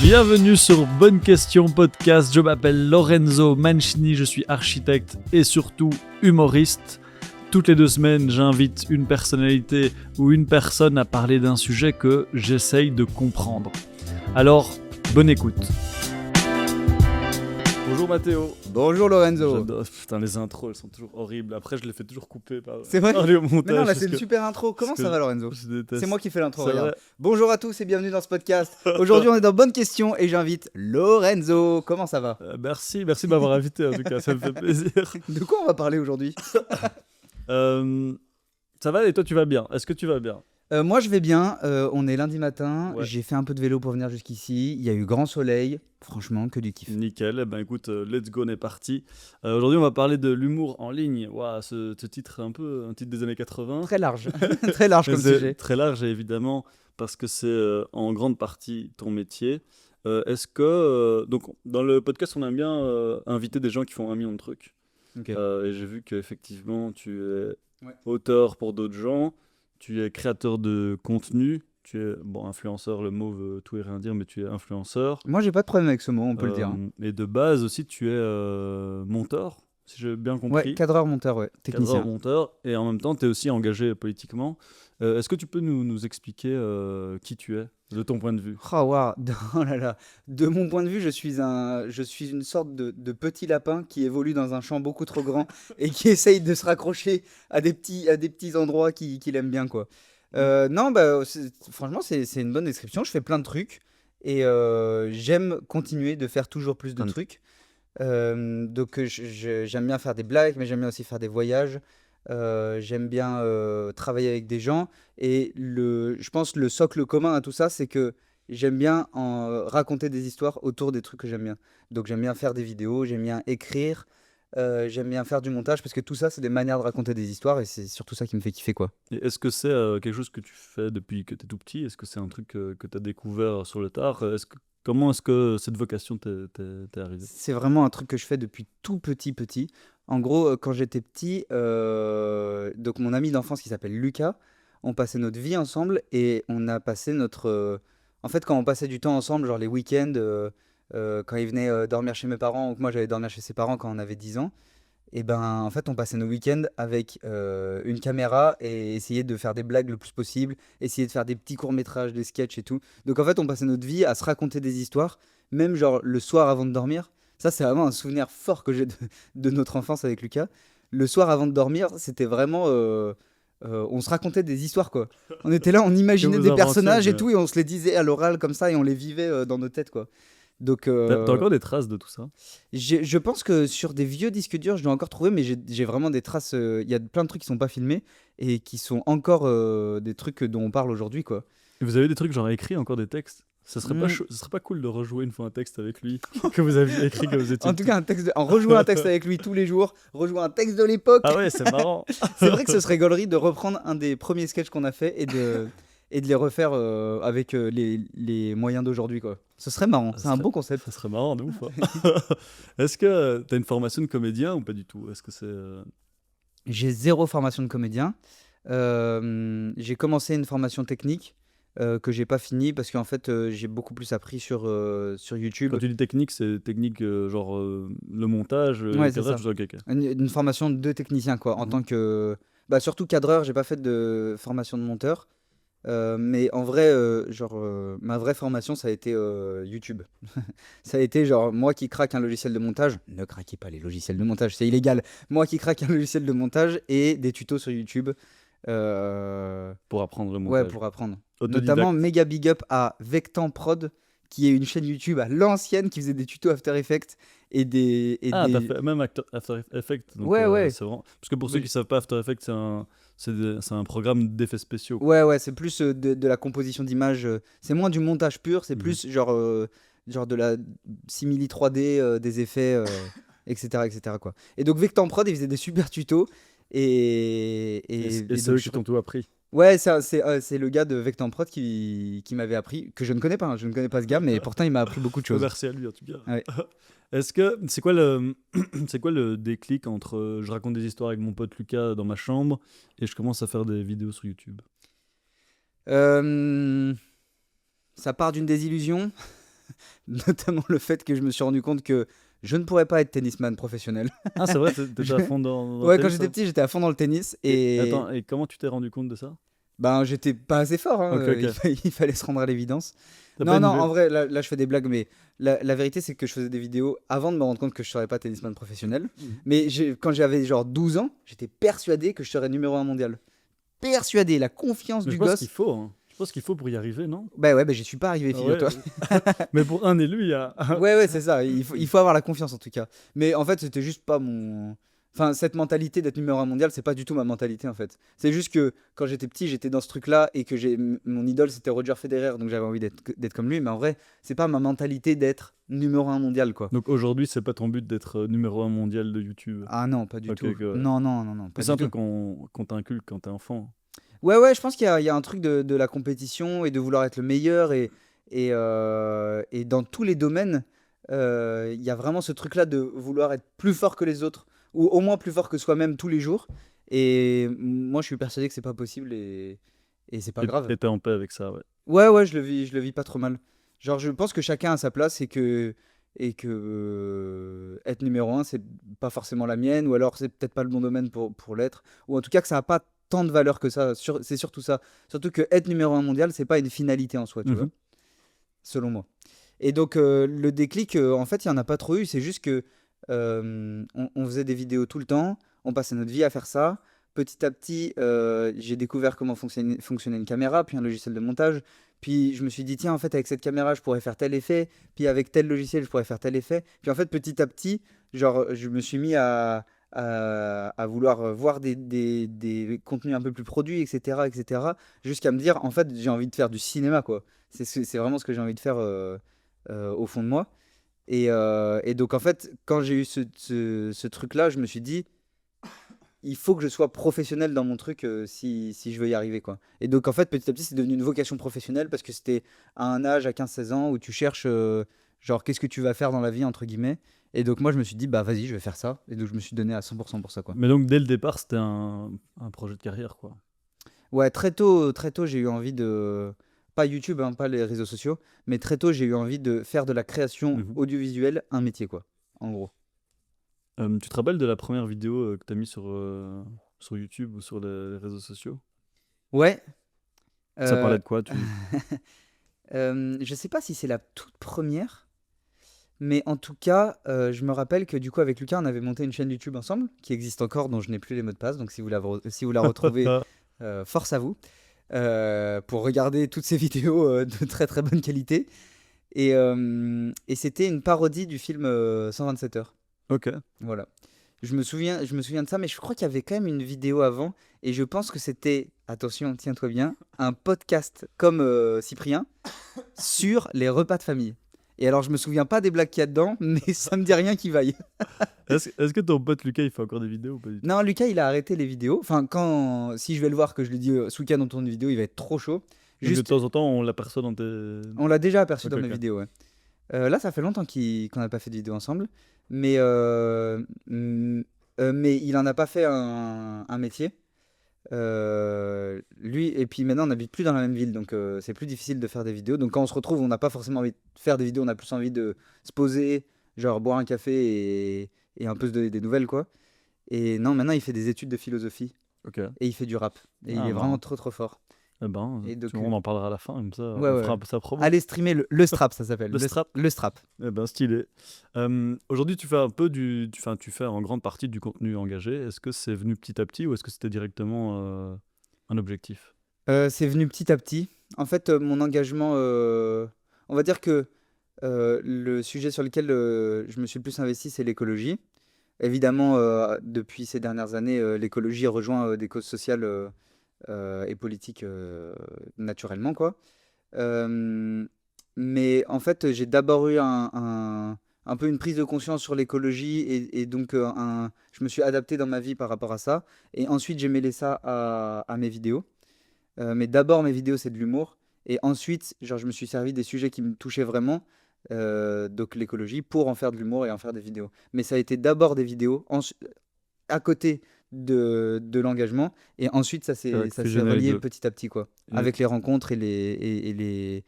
Bienvenue sur Bonne Question Podcast, je m'appelle Lorenzo Mancini, je suis architecte et surtout humoriste. Toutes les 2 semaines, j'invite une personnalité ou une personne à parler d'un sujet que j'essaye de comprendre. Alors, bonne écoute. Bonjour Mathéo. Bonjour Lorenzo. J'adore. Putain, les intros, elles sont toujours horribles. Après, je les fais toujours couper par C'est vrai par le montage. Mais non, là c'est une super intro. Comment ça va Lorenzo? Je déteste. C'est moi qui fais l'intro, C'est regarde. vrai. Bonjour à tous et bienvenue dans ce podcast. Aujourd'hui on est dans Bonne Question et j'invite Lorenzo. Comment ça va? Merci de m'avoir invité en tout cas, ça me fait plaisir. De quoi on va parler aujourd'hui? Ça va et toi tu vas bien? Est-ce que tu vas bien? Moi je vais bien, on est lundi matin, Ouais. j'ai fait un peu de vélo pour venir jusqu'ici, il y a eu grand soleil, franchement que du kiff. Nickel, eh ben écoute, let's go, on est parti. Aujourd'hui on va parler de l'humour en ligne. Waouh, ce titre un peu un titre des années 80. Très large, très large comme C'est sujet. très large évidemment parce que c'est en grande partie ton métier. Est-ce que donc dans le podcast on aime bien inviter des gens qui font 1 million de trucs. Ok. Et j'ai vu qu'effectivement tu es Ouais. auteur pour d'autres gens, tu es créateur de contenu, tu es bon influenceur, le mot veut tout et rien dire, mais tu es influenceur. Moi j'ai pas de problème avec ce mot, on peut le dire. Et de base aussi tu es monteur, si j'ai bien compris. Ouais, cadreur monteur, ouais, technicien. Cadreur, monteur, et en même temps tu es aussi engagé politiquement. Est-ce que tu peux nous expliquer qui tu es, de ton point de vue? Oh, waouh. Oh là là. De mon point de vue, je suis une sorte de petit lapin qui évolue dans un champ beaucoup trop grand et qui essaye de se raccrocher à des petits endroits qu'il aime bien, quoi. Non, bah, franchement, c'est une bonne description. Je fais plein de trucs et j'aime continuer de faire toujours plus de Plein de- trucs. Donc, j'aime bien faire des blagues, mais j'aime bien aussi faire des voyages. J'aime bien travailler avec des gens. Et je pense le socle commun à tout ça, c'est que j'aime bien raconter des histoires autour des trucs que j'aime bien. Donc j'aime bien faire des vidéos, j'aime bien écrire, j'aime bien faire du montage, parce que tout ça, c'est des manières de raconter des histoires, et c'est surtout ça qui me fait kiffer, quoi. Et est-ce que c'est quelque chose que tu fais depuis que tu es tout petit? Est-ce que c'est un truc que tu as découvert sur le tard? Comment est-ce que cette vocation t'est arrivée? C'est vraiment un truc que je fais depuis tout petit. En gros, quand j'étais petit, donc mon ami d'enfance qui s'appelle Lucas, on passait notre vie ensemble et on a passé en fait, quand on passait du temps ensemble, genre les week-ends, quand il venait dormir chez mes parents ou que moi j'allais dormir chez ses parents quand on avait 10 ans, et ben en fait on passait nos week-ends avec une caméra et essayer de faire des blagues le plus possible, essayer de faire des petits courts-métrages, des sketchs et tout. Donc en fait on passait notre vie à se raconter des histoires, même genre le soir avant de dormir. Ça c'est vraiment un souvenir fort que j'ai de notre enfance avec Lucas. Le soir avant de dormir, c'était vraiment... on se racontait des histoires quoi. On était là, on imaginait vous des inventiez, personnages et mais- tout et on se les disait à l'oral comme ça et on les vivait dans nos têtes quoi. Donc T'as encore des traces de tout ça? je pense que sur des vieux disques durs, je dois encore trouver, mais j'ai vraiment des traces. Il y a plein de trucs qui sont pas filmés et qui sont encore des trucs dont on parle aujourd'hui, quoi. Et vous avez des trucs genre écrit encore des textes? Ça serait pas Mm. ça serait pas cool de rejouer une fois un texte avec lui que vous aviez écrit quand vous étiez En tout cas, en rejouant un texte avec lui tous les jours, rejouer un texte de l'époque. Ah ouais, c'est marrant. C'est vrai que ce serait gaulerie de reprendre un des premiers sketchs qu'on a fait et de les refaire avec les moyens d'aujourd'hui, quoi. Ce serait marrant. Ça C'est un serait- bon concept. Ça serait marrant de ouf, hein. Est-ce que t'as une formation de comédien ou pas du tout? Est-ce que c'est J'ai zéro formation de comédien. J'ai commencé une formation technique que j'ai pas fini parce qu'en fait j'ai beaucoup plus appris sur YouTube. quand tu dis technique, c'est technique genre le montage, Ouais, le c'est cadrage, ça. ok, ok. Une formation de technicien quoi, en Mhm. tant que bah, surtout cadreur. J'ai pas fait de formation de monteur, mais en vrai ma vraie formation ça a été YouTube. Ça a été genre moi qui craque un logiciel de montage. Ne craquez pas les logiciels de montage, c'est illégal. Moi qui craque un logiciel de montage et des tutos sur YouTube. Pour apprendre le Ouais, montage. pour apprendre. Autodidacte. Notamment, méga big up à Vectan Prod, qui est une chaîne YouTube à l'ancienne qui faisait des tutos After Effects et des. Ah, t'as fait même After Effects. Donc, Ouais, ouais. c'est vraiment... Parce que pour ceux Oui. qui savent pas, After Effects, c'est un programme d'effets spéciaux. Ouais, c'est plus de la composition d'images. C'est moins du montage pur, c'est Mhm. plus genre de la simili 3D, des effets, etc. quoi. Et donc, Vectan Prod, il faisait des super tutos. Et c'est donc, eux qui t'ont tout appris. Ouais, c'est le gars de Vectan Prod qui m'avait appris, que je ne connais pas, hein, je ne connais pas ce gars, mais pourtant il m'a appris beaucoup de choses. Merci à lui en tout cas. Ouais. Est-ce que c'est quoi le c'est quoi le déclic entre je raconte des histoires avec mon pote Lucas dans ma chambre et je commence à faire des vidéos sur YouTube? Ça part d'une désillusion. Notamment le fait que je me suis rendu compte que je ne pourrais pas être tennisman professionnel. Ah, c'est vrai, t'étais à fond dans le Ouais, quand tennis, j'étais ça. petit, j'étais à fond dans le tennis Et et attends, et comment tu t'es rendu compte de ça? ben j'étais pas assez fort, hein, Ok, ok. il fallait se rendre à l'évidence. T'as pas Non, non, une en vrai, là, je fais des blagues, mais la vérité, c'est que je faisais des vidéos avant de me rendre compte que je serais pas tennisman professionnel. Mhm. Mais quand j'avais genre 12 ans, j'étais persuadé que je serais numéro un mondial. Persuadé, la confiance Mais je du pense qu'il gosse. faut, hein. Je pense qu'il faut pour y arriver, non? Bah ouais, bah j'y suis pas arrivé, Ah ouais. figure-toi. Mais pour un élu, il y a. Ouais, ouais, c'est ça. Il faut avoir la confiance en tout cas. Mais en fait, c'était juste pas mon. Enfin, cette mentalité d'être numéro un mondial, c'est pas du tout ma mentalité en fait. C'est juste que quand j'étais petit, j'étais dans ce truc-là et que mon idole c'était Roger Federer, donc j'avais envie d'être comme lui. Mais en vrai, c'est pas ma mentalité d'être numéro un mondial quoi. Donc aujourd'hui, c'est pas ton but d'être numéro un mondial de YouTube. Ah non, pas du Ok, tout. ok, ouais. Non, non, non, non, Mais pas c'est un du tout. truc qu'on t'inculque quand t'es enfant. Ouais, ouais, je pense qu'il y a un truc de la compétition et de vouloir être le meilleur et dans tous les domaines, il y a vraiment ce truc-là de vouloir être plus fort que les autres ou au moins plus fort que soi-même tous les jours. Et moi, je suis persuadé que c'est pas possible et c'est pas grave. Et t'es en paix avec ça, ouais. Ouais, ouais, je le vis pas trop mal. Genre, je pense que chacun a sa place et que être numéro un, c'est pas forcément la mienne, ou alors c'est peut-être pas le bon domaine pour l'être, ou en tout cas que ça a pas tant de valeur que ça. C'est surtout ça. Surtout que être numéro un mondial, c'est pas une finalité en soi, tu vois, Mhm. selon moi. Et donc, le déclic, en fait, il y en a pas trop eu. C'est juste que on faisait des vidéos tout le temps, on passait notre vie à faire ça. Petit à petit, j'ai découvert comment fonctionnait une caméra, puis un logiciel de montage. Puis je me suis dit, tiens, en fait, avec cette caméra, je pourrais faire tel effet. Puis avec tel logiciel, je pourrais faire tel effet. Puis en fait, petit à petit, genre, je me suis mis à vouloir voir des contenus un peu plus produits, etc., etc. Jusqu'à me dire, en fait, j'ai envie de faire du cinéma, quoi. C'est vraiment ce que j'ai envie de faire au fond de moi. Et donc, en fait, quand j'ai eu ce truc-là, je me suis dit, il faut que je sois professionnel dans mon truc si je veux y arriver, quoi. Et donc, en fait, petit à petit, c'est devenu une vocation professionnelle parce que c'était à un âge, à 15 16 ans, où tu cherches, genre, qu'est-ce que tu vas faire dans la vie, entre guillemets. Et donc, moi, je me suis dit, bah, vas-y, je vais faire ça. Et donc, je me suis donné à 100% pour ça, quoi. Mais donc dès le départ, c'était un projet de carrière, quoi. Ouais, très tôt, j'ai eu envie de. Pas YouTube, hein, pas les réseaux sociaux, mais très tôt, j'ai eu envie de faire de la création Mhm. audiovisuelle un métier, quoi, en gros. Tu te rappelles de la première vidéo que t'as mis sur YouTube ou sur les réseaux sociaux? Ouais. Ça parlait euh, de quoi, tu... je sais pas si c'est la toute première, mais en tout cas, je me rappelle que du coup, avec Lucas, on avait monté une chaîne YouTube ensemble, qui existe encore, dont je n'ai plus les mots de passe, donc si vous la retrouvez, force à vous, pour regarder toutes ces vidéos de très très bonne qualité. Et c'était une parodie du film 127 heures. Ok. Voilà. Je me souviens de ça, mais je crois qu'il y avait quand même une vidéo avant, et je pense que c'était, attention, tiens-toi bien, un podcast comme Cyprien sur les repas de famille. Et alors, je me souviens pas des blagues qu'il y a dedans, mais ça me dit rien qui vaille. Est-ce que ton pote Lucas, il fait encore des vidéos ou pas du tout? Non, Lucas, il a arrêté les vidéos. Enfin, si je vais le voir, que je lui dis ce week-end on tourne une vidéo, il va être trop chaud. Donc de Juste, temps en temps, on l'aperçoit dans tes... on l'a déjà aperçu Ok, dans mes ok. vidéos, ouais. Là, ça fait longtemps qu'on n'a pas fait de vidéo ensemble, mais, mais il en a pas fait un métier. Lui, et puis maintenant, on n'habite plus dans la même ville, donc c'est plus difficile de faire des vidéos. Donc quand on se retrouve, on n'a pas forcément envie de faire des vidéos, on a plus envie de se poser, genre boire un café et un peu se donner des nouvelles, quoi. Et non, maintenant, il fait des études de philosophie Ok. et il fait du rap. Et il Ah, est vraiment marrant. trop trop fort. Eh ben, Et donc, on en parlera à la fin, comme ça, ouais, on ouais, fera ouais. un peu sa promo. Allez streamer le strap, ça s'appelle. Le strap. Le strap. Eh ben, stylé. Aujourd'hui, tu fais un peu tu fais en grande partie du contenu engagé. Est-ce que c'est venu petit à petit ou est-ce que c'était directement un objectif? C'est venu petit à petit. En fait, mon engagement, on va dire que le sujet sur lequel je me suis le plus investi, c'est l'écologie. Évidemment, depuis ces dernières années, l'écologie rejoint des causes sociales et politiques naturellement, quoi. Euh, mais en fait, j'ai d'abord eu un peu une prise de conscience sur l'écologie et donc je me suis adapté dans ma vie par rapport à ça. Et ensuite, j'ai mêlé ça à mes vidéos. Mais d'abord, mes vidéos, c'est de l'humour. Et ensuite, genre, je me suis servi des sujets qui me touchaient vraiment, donc l'écologie, pour en faire de l'humour et en faire des vidéos. Mais ça a été d'abord des vidéos, à côté de l'engagement, et ensuite, ça C'est vrai s'est que ça s'est fusionner les relié deux. petit à petit, quoi. Et Avec les rencontres et les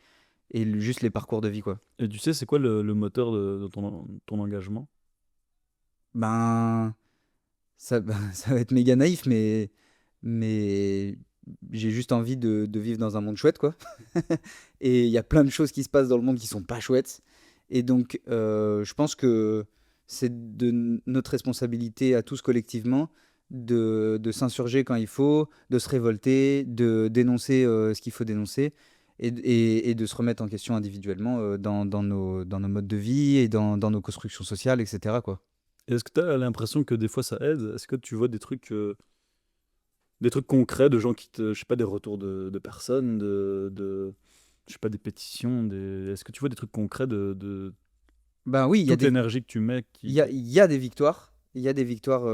juste les parcours de vie, quoi. Et tu sais, c'est quoi le moteur de ton engagement? Ben, ça va être méga naïf, mais j'ai juste envie de vivre dans un monde chouette, quoi. Et il y a plein de choses qui se passent dans le monde qui sont pas chouettes. Et donc, je pense que c'est de notre responsabilité à tous collectivement de s'insurger quand il faut, de se révolter, de dénoncer ce qu'il faut dénoncer et de se remettre en question individuellement dans nos modes de vie et dans nos constructions sociales, etc., quoi. Et est-ce que tu as l'impression que des fois ça aide? Est-ce que tu vois des trucs concrets de gens qui te, je sais pas, des retours de personnes, je sais pas, des pétitions, est-ce que tu vois des trucs concrets de Ben oui, toute l'énergie que tu mets il y a des victoires. Il y a des victoires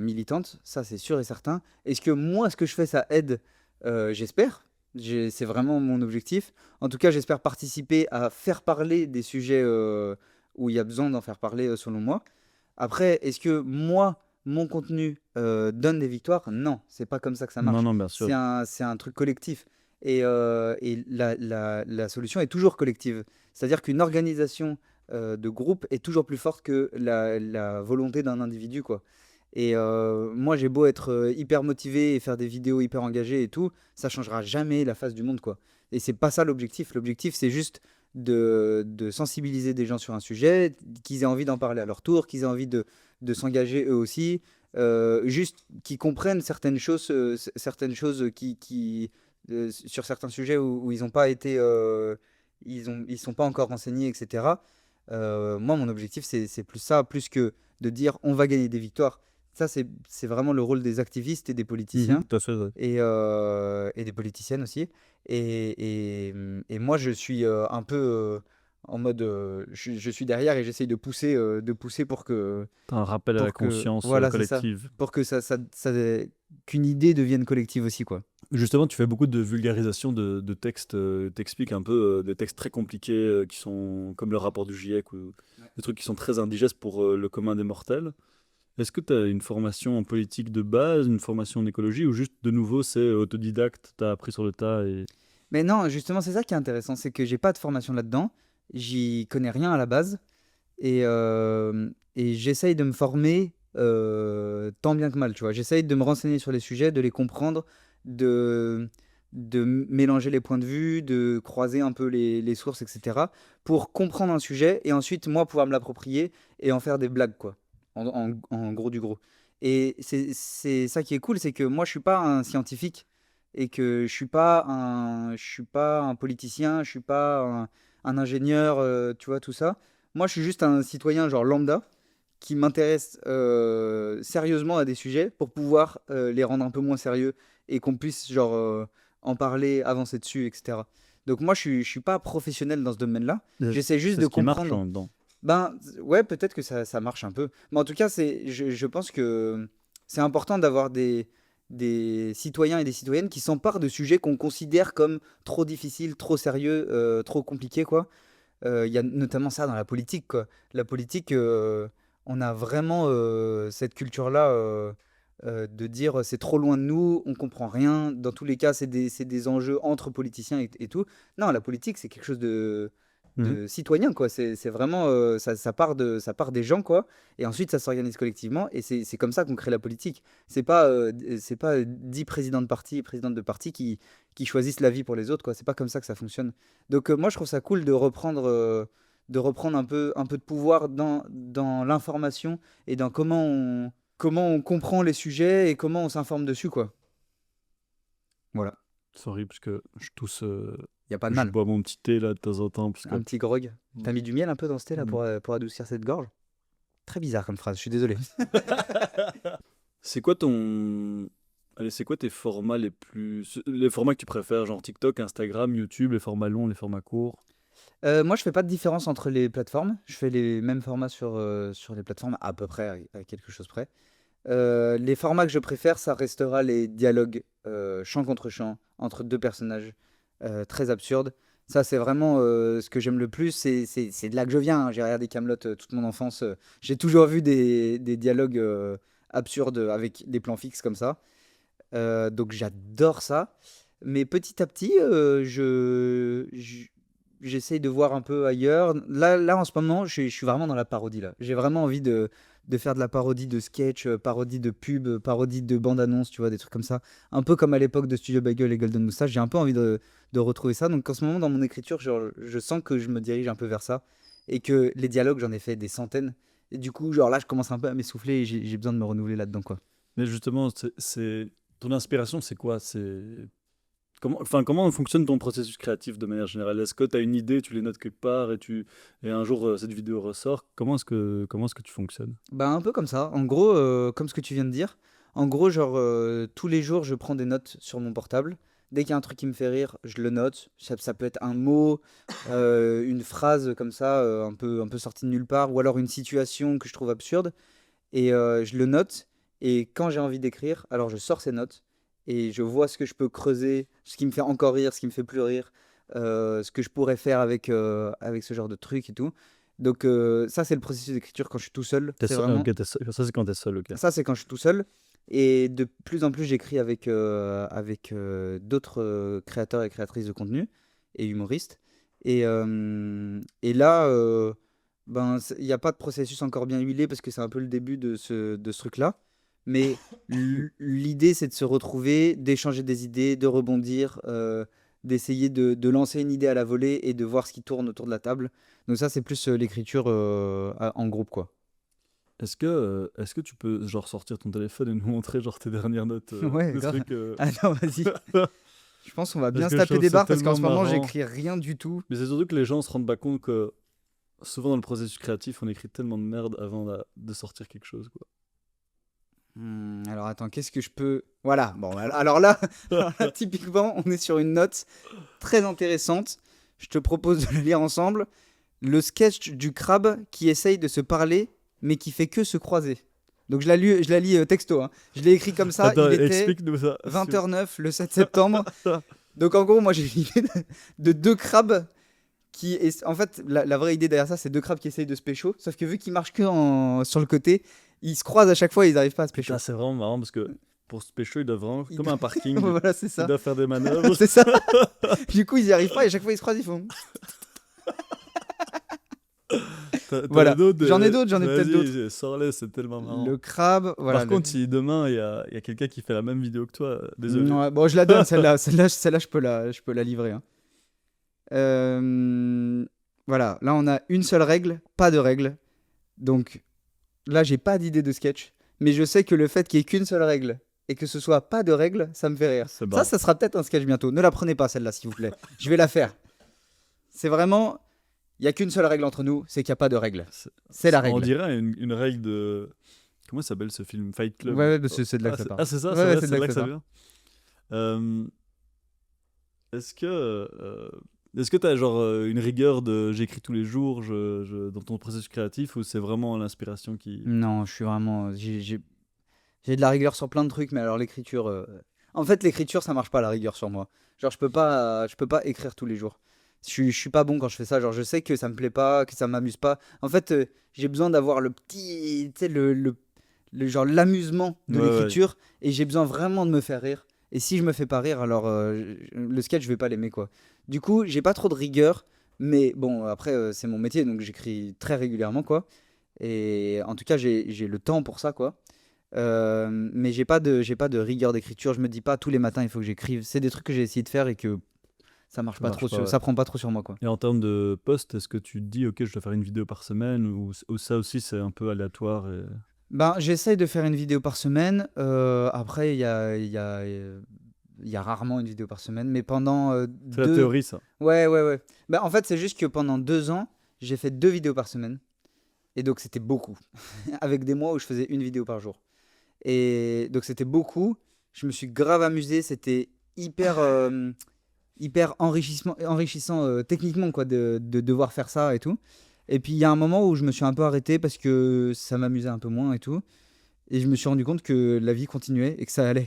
militantes, ça c'est sûr et certain. Est-ce que moi, ce que je fais, ça aide? J'espère. C'est vraiment mon objectif. En tout cas, j'espère participer à faire parler des sujets où il y a besoin d'en faire parler, selon moi. Après, est-ce que moi, mon contenu donne des victoires? Non, c'est pas comme ça que ça Non, marche. non, bien sûr. C'est un truc collectif. Et la solution est toujours collective. C'est-à-dire qu'une organisation de groupe est toujours plus forte que la volonté d'un individu, quoi. Et moi, j'ai beau être hyper motivé et faire des vidéos hyper engagées et tout, ça changera jamais la face du monde, quoi. Et c'est pas ça l'objectif. L'objectif, c'est juste de sensibiliser des gens sur un sujet, qu'ils aient envie d'en parler à leur tour, qu'ils aient envie de s'engager eux aussi, juste qu'ils comprennent certaines choses sur certains sujets où ils n'ont pas été, ils sont pas encore renseignés, etc. Moi, mon objectif, c'est plus ça, plus que de dire on va gagner des victoires. Ça, c'est vraiment le rôle des activistes et des politiciens Tout à fait, ouais. et des politiciennes aussi. Et moi, je suis un peu en mode, je suis derrière et j'essaye de pousser T'as un rappel à la conscience voilà, c'est ça, collective. pour que qu'une idée devienne collective aussi, quoi. Justement, tu fais beaucoup de vulgarisation de textes, t'expliques un peu des textes très compliqués qui sont comme le rapport du GIEC ou Ouais. des trucs qui sont très indigestes pour le commun des mortels. Est-ce que tu as une formation en politique de base, une formation en écologie ou juste de nouveau c'est autodidacte, t'as appris sur le tas et... Mais non, justement, c'est ça qui est intéressant, c'est que j'ai pas de formation là-dedans, j'y connais rien à la base, et j'essaye de me former tant bien que mal, tu vois. J'essaye de me renseigner sur les sujets, de les comprendre, de, de mélanger les points de vue, de croiser un peu les sources, etc. pour comprendre un sujet et ensuite, moi, pouvoir me l'approprier et en faire des blagues, quoi. En gros du gros. Et c'est ça qui est cool, c'est que moi, je suis pas un scientifique et que je suis pas un politicien, je suis pas un ingénieur, tu vois, tout ça. Moi, je suis juste un citoyen genre lambda qui m'intéresse sérieusement à des sujets pour pouvoir les rendre un peu moins sérieux et qu'on puisse genre en parler, avancer dessus, etc. Donc moi, je suis pas professionnel dans ce domaine-là. J'essaie juste C'est de ce qui marche comprendre. en même temps. Ben ouais, peut-être que ça marche un peu. Mais en tout cas, je pense que c'est important d'avoir des citoyens et des citoyennes qui s'emparent de sujets qu'on considère comme trop difficiles, trop sérieux, trop compliqués, quoi. Il y a notamment ça dans la politique, quoi. La politique, on a vraiment cette culture-là de dire c'est trop loin de nous, on comprend rien. Dans tous les cas, c'est des enjeux entre politiciens et tout. Non, la politique, c'est quelque chose Mhm. de citoyen, quoi. C'est vraiment, ça part des gens, quoi. Et ensuite, ça s'organise collectivement. Et c'est comme ça qu'on crée la politique. C'est pas 10 présidents de parti, présidentes de parti qui choisissent la vie pour les autres, quoi. C'est pas comme ça que ça fonctionne. Donc, moi, je trouve ça cool de reprendre un peu de pouvoir dans l'information et dans comment on comprend les sujets et comment on s'informe dessus, quoi. Voilà. Sorry, parce que je tousse, Il y a pas de je mal. bois mon petit thé là de temps en temps, parce que... Un petit grog. T'as mis du miel un peu dans ce thé là Mm. pour adoucir cette gorge? Très bizarre comme phrase, je suis désolé. C'est quoi ton... Allez, c'est quoi tes formats les formats que tu préfères, genre TikTok, Instagram, YouTube, les formats longs, les formats courts? Moi, je fais pas de différence entre les plateformes. Je fais les mêmes formats sur les plateformes, à peu près, à quelque chose près. Les formats que je préfère, ça restera les dialogues chant contre chant entre deux personnages très absurdes. Ça, c'est vraiment ce que j'aime le plus. C'est de là que je viens, hein. J'ai regardé Camelot toute mon enfance. J'ai toujours vu des dialogues absurdes avec des plans fixes comme ça. Donc j'adore ça. Mais petit à petit, j'essaye de voir un peu ailleurs. Là en ce moment, je suis vraiment dans la parodie là. J'ai vraiment envie de faire de la parodie de sketch, parodie de pub, parodie de bande-annonce, tu vois, des trucs comme ça. Un peu comme à l'époque de Studio Bagel et Golden Moustache, j'ai un peu envie de retrouver ça. Donc en ce moment, dans mon écriture, genre, je sens que je me dirige un peu vers ça. Et que les dialogues, j'en ai fait des centaines. Et du coup, genre là, je commence un peu à m'essouffler et j'ai besoin de me renouveler là-dedans, quoi. Mais justement, ton inspiration, c'est quoi? Comment fonctionne ton processus créatif de manière générale? Est-ce que tu as une idée, tu les notes quelque part et un jour cette vidéo ressort? Comment est-ce que tu fonctionnes? Bah, un peu comme ça. En gros, comme ce que tu viens de dire. En gros, genre, tous les jours, je prends des notes sur mon portable. Dès qu'il y a un truc qui me fait rire, je le note. Ça peut être un mot, une phrase comme ça, un peu sortie de nulle part, ou alors une situation que je trouve absurde. Et je le note. Et quand j'ai envie d'écrire, alors je sors ces notes et je vois ce que je peux creuser, ce qui me fait encore rire, ce qui me fait plus rire, ce que je pourrais faire avec ce genre de truc et tout. Donc ça, c'est le processus d'écriture quand je suis tout seul. C'est vraiment... Ok, ça c'est quand t'es seul, ok. Ça, c'est quand je suis tout seul. Et de plus en plus, j'écris avec d'autres créateurs et créatrices de contenu et humoristes. Et là, ben, il n'y a pas de processus encore bien huilé parce que c'est un peu le début de ce truc-là. Mais l'idée, c'est de se retrouver, d'échanger des idées, de rebondir, d'essayer de lancer une idée à la volée et de voir ce qui tourne autour de la table. Donc ça, c'est plus l'écriture en groupe, quoi. Est-ce que tu peux genre sortir ton téléphone et nous montrer genre tes dernières notes Ouais, de grave. trucs Ah non, vas-y. Je pense qu'on va bien Parce se que je taper trouve des ça barres parce qu'en tellement ce moment, marrant. j'écris rien du tout. Mais c'est surtout que les gens se rendent pas compte que souvent dans le processus créatif, on écrit tellement de merde avant de sortir quelque chose, quoi. Alors attends, qu'est-ce que je peux... Voilà, bon, alors là, alors là, typiquement, on est sur une note très intéressante. Je te propose de le lire ensemble. Le sketch du crabe qui essaye de se parler, mais qui fait que se croiser. Donc je la lis texto, hein. Je l'ai écrit comme ça, Attends, il était explique-nous ça. 20h09 le 7 septembre. Donc en gros, moi j'ai l'idée de deux crabes qui en fait la vraie idée derrière ça, c'est deux crabes qui essayent de se pécho, sauf que vu qu'ils marchent que sur le côté, ils se croisent à chaque fois et ils n'arrivent pas à se pécho. Putain, c'est vraiment marrant parce que pour ce pécho, ils doivent vraiment, Ils comme un parking, Voilà, c'est ils ça. doivent faire des manœuvres. C'est ça. Du coup, ils y arrivent pas et à chaque fois ils se croisent, ils font. T'en Voilà. as d'autres J'en ai d'autres, j'en ai peut-être d'autres. Vas-y, sors-les, c'est tellement marrant. Le crabe, voilà. Par contre, si demain il y a quelqu'un qui fait la même vidéo que toi, désolé. Ouais, bon, je la donne celle-là. Celle-là, je peux la livrer, hein. Voilà, là on a une seule règle, pas de règle. Donc là, j'ai pas d'idée de sketch, mais je sais que le fait qu'il y ait qu'une seule règle et que ce soit pas de règle, ça me fait rire. C'est bon. Ça sera peut-être un sketch bientôt. Ne la prenez pas celle-là, s'il vous plaît. Je vais la faire. C'est vraiment, il y a qu'une seule règle entre nous, c'est qu'il y a pas de règle. C'est la On règle. dirait une règle de. Comment ça s'appelle ce film? Fight Club. Ouais, bah, c'est de là que ça part. Ah, c'est ça, Ouais, c'est ouais, vrai, c'est c'est de là que ça vient. Est-ce que tu as genre une rigueur de j'écris tous les jours dans ton processus créatif ou c'est vraiment l'inspiration qui. Non, je suis vraiment, j'ai de la rigueur sur plein de trucs, mais alors l'écriture, en fait, l'écriture, ça marche pas la rigueur sur moi. Genre, je peux pas écrire tous les jours. Je suis pas bon quand je fais ça. Genre, je sais que ça me plaît pas, que ça m'amuse pas. En fait, j'ai besoin d'avoir le petit, tu sais, genre l'amusement de Ouais, ouais. l'écriture, et j'ai besoin vraiment de me faire rire. Et si je me fais pas rire, alors le sketch, je vais pas l'aimer, quoi. Du coup, j'ai pas trop de rigueur, mais bon, après, c'est mon métier, donc j'écris très régulièrement, quoi. Et en tout cas, j'ai le temps pour ça, quoi. Mais j'ai pas de rigueur d'écriture. Je me dis pas tous les matins il faut que j'écrive. C'est des trucs que j'ai essayé de faire et que ça marche Ça pas marche trop pas, ouais. ça prend pas trop sur moi, quoi. Et en termes de poste, est-ce que tu te dis ok, je dois faire une vidéo par semaine ou ça aussi c'est un peu aléatoire et... Ben, j'essaye de faire une vidéo par semaine. Après, il y a rarement une vidéo par semaine, mais pendant C'est la théorie ça. Ouais. Ben, en fait, c'est juste que pendant 2 ans, j'ai fait 2 vidéos par semaine. Et donc, c'était beaucoup. Avec des mois où je faisais une vidéo par jour. Et donc, c'était beaucoup. Je me suis grave amusé. C'était hyper enrichissant techniquement, quoi, de devoir faire ça et tout. Et puis, il y a un moment où je me suis un peu arrêté parce que ça m'amusait un peu moins et tout. Et je me suis rendu compte que la vie continuait et que ça allait.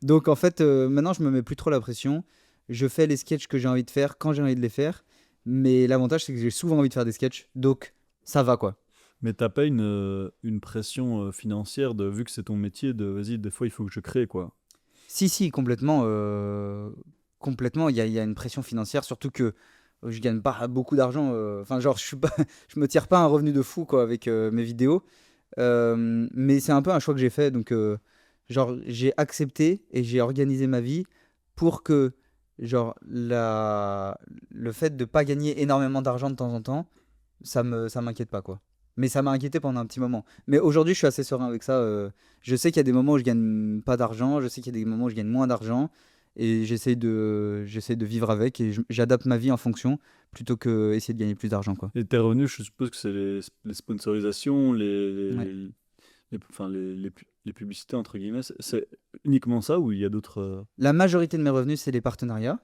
Donc, en fait, maintenant, je me mets plus trop la pression. Je fais les sketchs que j'ai envie de faire quand j'ai envie de les faire. Mais l'avantage, c'est que j'ai souvent envie de faire des sketchs. Donc, ça va, quoi. Mais t'as pas une pression financière de vu que c'est ton métier de vas-y des fois il faut que je crée quoi. Si, complètement. Complètement, il y a une pression financière, surtout que je gagne pas beaucoup d'argent. Enfin, genre, je me tire pas un revenu de fou quoi avec mes vidéos. Mais c'est un peu un choix que j'ai fait. Donc, genre, j'ai accepté et j'ai organisé ma vie pour que, genre, le fait de pas gagner énormément d'argent de temps en temps, ça m'inquiète pas, quoi. Mais ça m'a inquiété pendant un petit moment. Mais aujourd'hui, je suis assez serein avec ça. Je sais qu'il y a des moments où je gagne pas d'argent, je sais qu'il y a des moments où je gagne moins d'argent, et j'essaie de vivre avec, et j'adapte ma vie en fonction, plutôt que essayer de gagner plus d'argent, quoi. Et tes revenus, je suppose que c'est les sponsorisations, Ouais. enfin, les publicités, entre guillemets. C'est uniquement ça ou il y a d'autres. La majorité de mes revenus, c'est les partenariats.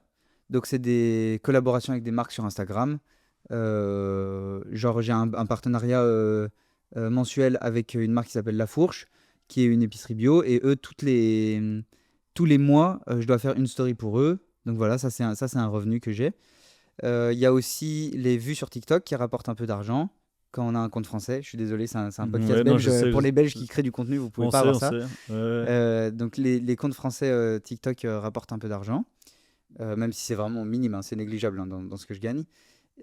Donc, c'est des collaborations avec des marques sur Instagram. Genre, j'ai un partenariat mensuel avec une marque qui s'appelle La Fourche, qui est une épicerie bio. Et eux, tous les mois, je dois faire une story pour eux. Donc voilà, ça, c'est un revenu que j'ai. Il y a aussi les vues sur TikTok qui rapportent un peu d'argent quand on a un compte français. Je suis désolé, c'est un podcast Ouais, non, belge. je sais. Pour les Belges qui créent du contenu, vous pouvez On pas sait, avoir on ça. sait. Ouais. Donc les comptes français TikTok rapportent un peu d'argent, même si c'est vraiment minime, hein, c'est négligeable hein, dans ce que je gagne.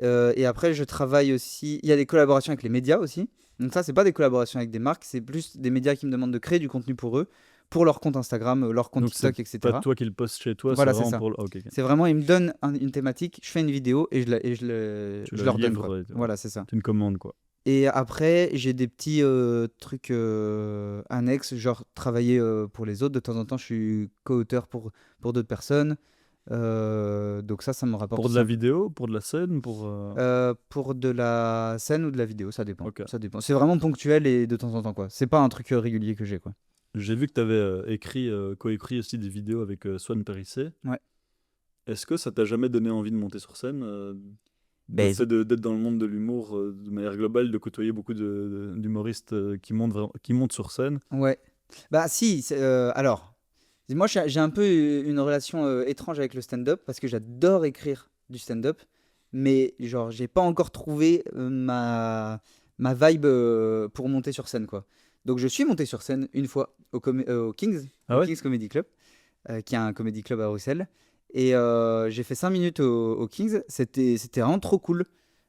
Et après, je travaille aussi. Il y a des collaborations avec les médias aussi. Donc ça, c'est pas des collaborations avec des marques, c'est plus des médias qui me demandent de créer du contenu pour eux, pour leur compte Instagram, leur compte Donc c'est TikTok, pas etc. toi qui le postes chez toi, c'est Voilà, c'est vraiment ça. pour. Ok, ok. C'est vraiment, ils me donnent une thématique, je fais une vidéo et Tu je le leur donne quoi. livres, Voilà, c'est ça. tu une commande, quoi. Et après, j'ai des petits trucs annexes, genre travailler pour les autres. De temps en temps, je suis co-auteur pour d'autres personnes. Donc ça me rapporte Pour de aussi la un peu. vidéo, pour de la scène, pour. Pour de la scène ou de la vidéo, ça dépend. Ok. Ça dépend. C'est vraiment ponctuel et de temps en temps, quoi. C'est pas un truc régulier que j'ai, quoi. J'ai vu que tu avais coécrit aussi des vidéos avec Swan Périssé. Ouais. Est-ce que ça t'a jamais donné envie de monter sur scène le Ben, fait d'être dans le monde de l'humour de manière globale, de côtoyer beaucoup d'humoristes qui montent sur scène. ouais. Bah si, alors, moi j'ai un peu une relation étrange avec le stand-up parce que j'adore écrire du stand-up, mais genre j'ai pas encore trouvé ma vibe pour monter sur scène, quoi. Donc je suis monté sur scène une fois Ah au ouais? Kings Comedy Club, qui est un comedy club à Bruxelles. Et j'ai fait 5 minutes au Kings, c'était vraiment trop cool.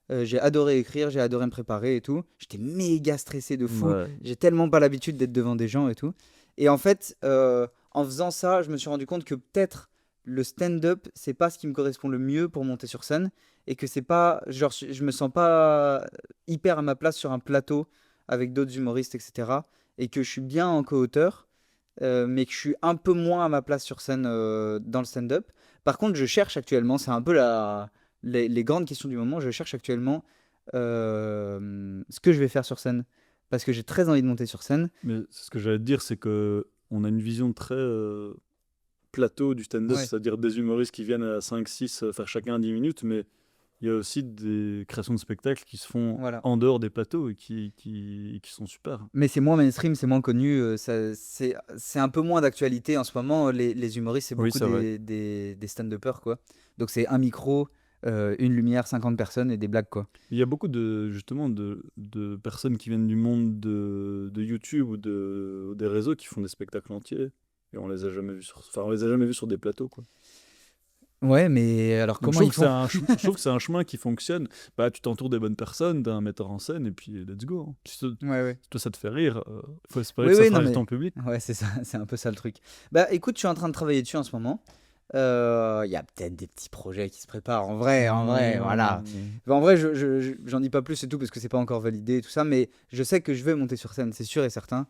J'ai adoré écrire, j'ai adoré me préparer et tout. J'étais méga stressé de fou. Ouais. J'ai tellement pas l'habitude d'être devant des gens et tout. Et en fait, en faisant ça, je me suis rendu compte que peut-être le stand-up, c'est pas ce qui me correspond le mieux pour monter sur scène. Et que c'est pas. Genre, je me sens pas hyper à ma place sur un plateau avec d'autres humoristes, etc. Et que je suis bien en co-auteur, mais que je suis un peu moins à ma place sur scène dans le stand-up. Par contre, je cherche actuellement, c'est un peu les grandes questions du moment, je cherche actuellement ce que je vais faire sur scène. Parce que j'ai très envie de monter sur scène. Mais ce que j'allais te dire, c'est que on a une vision très plateau du stand-up, Ouais, c'est-à-dire des humoristes qui viennent à 5, 6, faire chacun 10 minutes, mais il y a aussi des créations de spectacles qui se font voilà. en dehors des plateaux et qui sont super. Mais c'est moins mainstream, c'est moins connu, c'est un peu moins d'actualité en ce moment. Les humoristes, c'est Oui, beaucoup c'est vrai. des stand-uppers, quoi. Donc c'est un micro, une lumière, 50 personnes et des blagues, quoi. Il y a beaucoup justement de personnes qui viennent du monde de YouTube ou des réseaux qui font des spectacles entiers et on les a jamais vus enfin, on les a jamais vus sur des plateaux, quoi. Ouais, mais alors Donc je comment trouve ils que c'est font? je trouve que c'est un chemin qui fonctionne. Bah, tu t'entoures des bonnes personnes, d'un metteur en scène et puis let's go, hein. Ouais, ouais. Si toi ça te fait rire, il faut espérer Oui, que ça oui, fera non, rire mais ton public. ouais, c'est ça, c'est un peu ça le truc. Bah écoute, je suis en train de travailler dessus en ce moment. Il y a peut-être des petits projets qui se préparent. En vrai, voilà. Mmh. En vrai, j'en dis pas plus, c'est tout, parce que c'est pas encore validé et tout ça, mais je sais que je vais monter sur scène, c'est sûr et certain.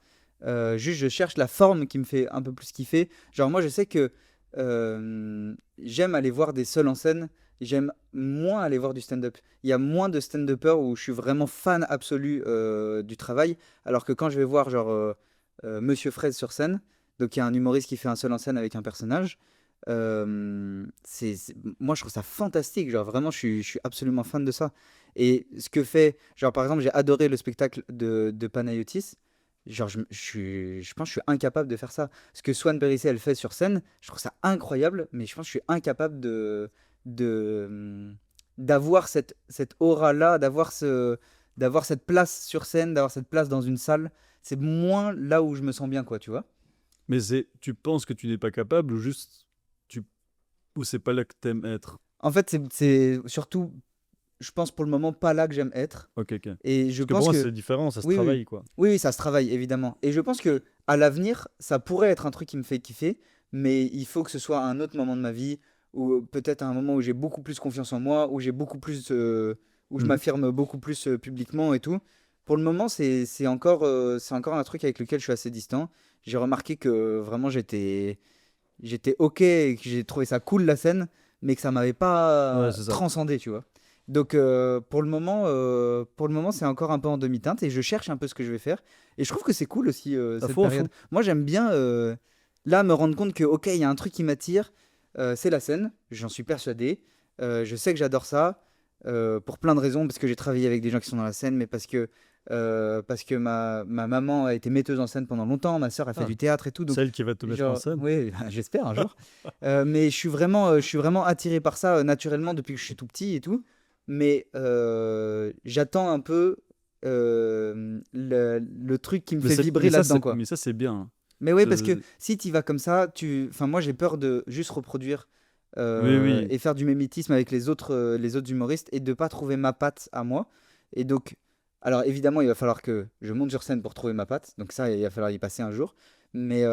Juste, je cherche la forme qui me fait un peu plus kiffer. Genre, moi, je sais que j'aime aller voir des seuls en scène, j'aime moins aller voir du stand-up. Il y a moins de stand-uppers où je suis vraiment fan absolu du travail, alors que quand je vais voir, genre, Monsieur Fraise sur scène, donc il y a un humoriste qui fait un seul en scène avec un personnage, moi je trouve ça fantastique, genre vraiment je suis absolument fan de ça. Et ce que fait, genre par exemple j'ai adoré le spectacle de Panayotis, genre je pense que je suis incapable de faire ça. Ce que Swan Périssé elle fait sur scène, je trouve ça incroyable, mais je pense que je suis incapable de d'avoir cette aura-là, d'avoir cette place sur scène, d'avoir cette place dans une salle. C'est moins là où je me sens bien, quoi, tu vois. Mais tu penses que tu n'es pas capable ou juste tu ou c'est pas là que t'aimes être? En fait, c'est surtout je pense pour le moment pas là que j'aime être. Ok, ok. Et je Parce que pour pense moi, que c'est différent, ça se oui, oui, travaille, quoi. oui, oui, ça se travaille évidemment. Et je pense que à l'avenir, ça pourrait être un truc qui me fait kiffer, mais il faut que ce soit à un autre moment de ma vie, ou peut-être à un moment où j'ai beaucoup plus confiance en moi, où j'ai beaucoup plus, où je Mhm. m'affirme beaucoup plus publiquement et tout. Pour le moment, c'est encore un truc avec lequel je suis assez distant. J'ai remarqué que vraiment j'étais ok et que j'ai trouvé ça cool la scène, mais que ça m'avait Ouais, pas c'est ça. transcendé, tu vois. Donc pour le moment, c'est encore un peu en demi-teinte et je cherche un peu ce que je vais faire. Et je trouve que c'est cool aussi À cette fond, à période. fond. Moi, j'aime bien là me rendre compte que ok, il y a un truc qui m'attire, c'est la scène. J'en suis persuadé. Je sais que j'adore ça pour plein de raisons, parce que j'ai travaillé avec des gens qui sont dans la scène, mais parce que ma maman a été metteuse en scène pendant longtemps, ma sœur a fait Ah, du théâtre et tout, donc celle qui va te mettre en genre, scène. oui, j'espère un jour. Mais je suis vraiment attiré par ça naturellement depuis que je suis tout petit et tout. Mais j'attends un peu le truc qui me fait vibrer là-dedans, quoi. Mais ça, c'est bien. Mais oui, parce que Euh, si tu vas comme ça, enfin, moi j'ai peur de juste reproduire Oui, oui. et faire du mimétisme avec les autres humoristes et de pas trouver ma patte à moi. Et donc, alors évidemment, il va falloir que je monte sur scène pour trouver ma patte. Donc ça, il va falloir y passer un jour. Mais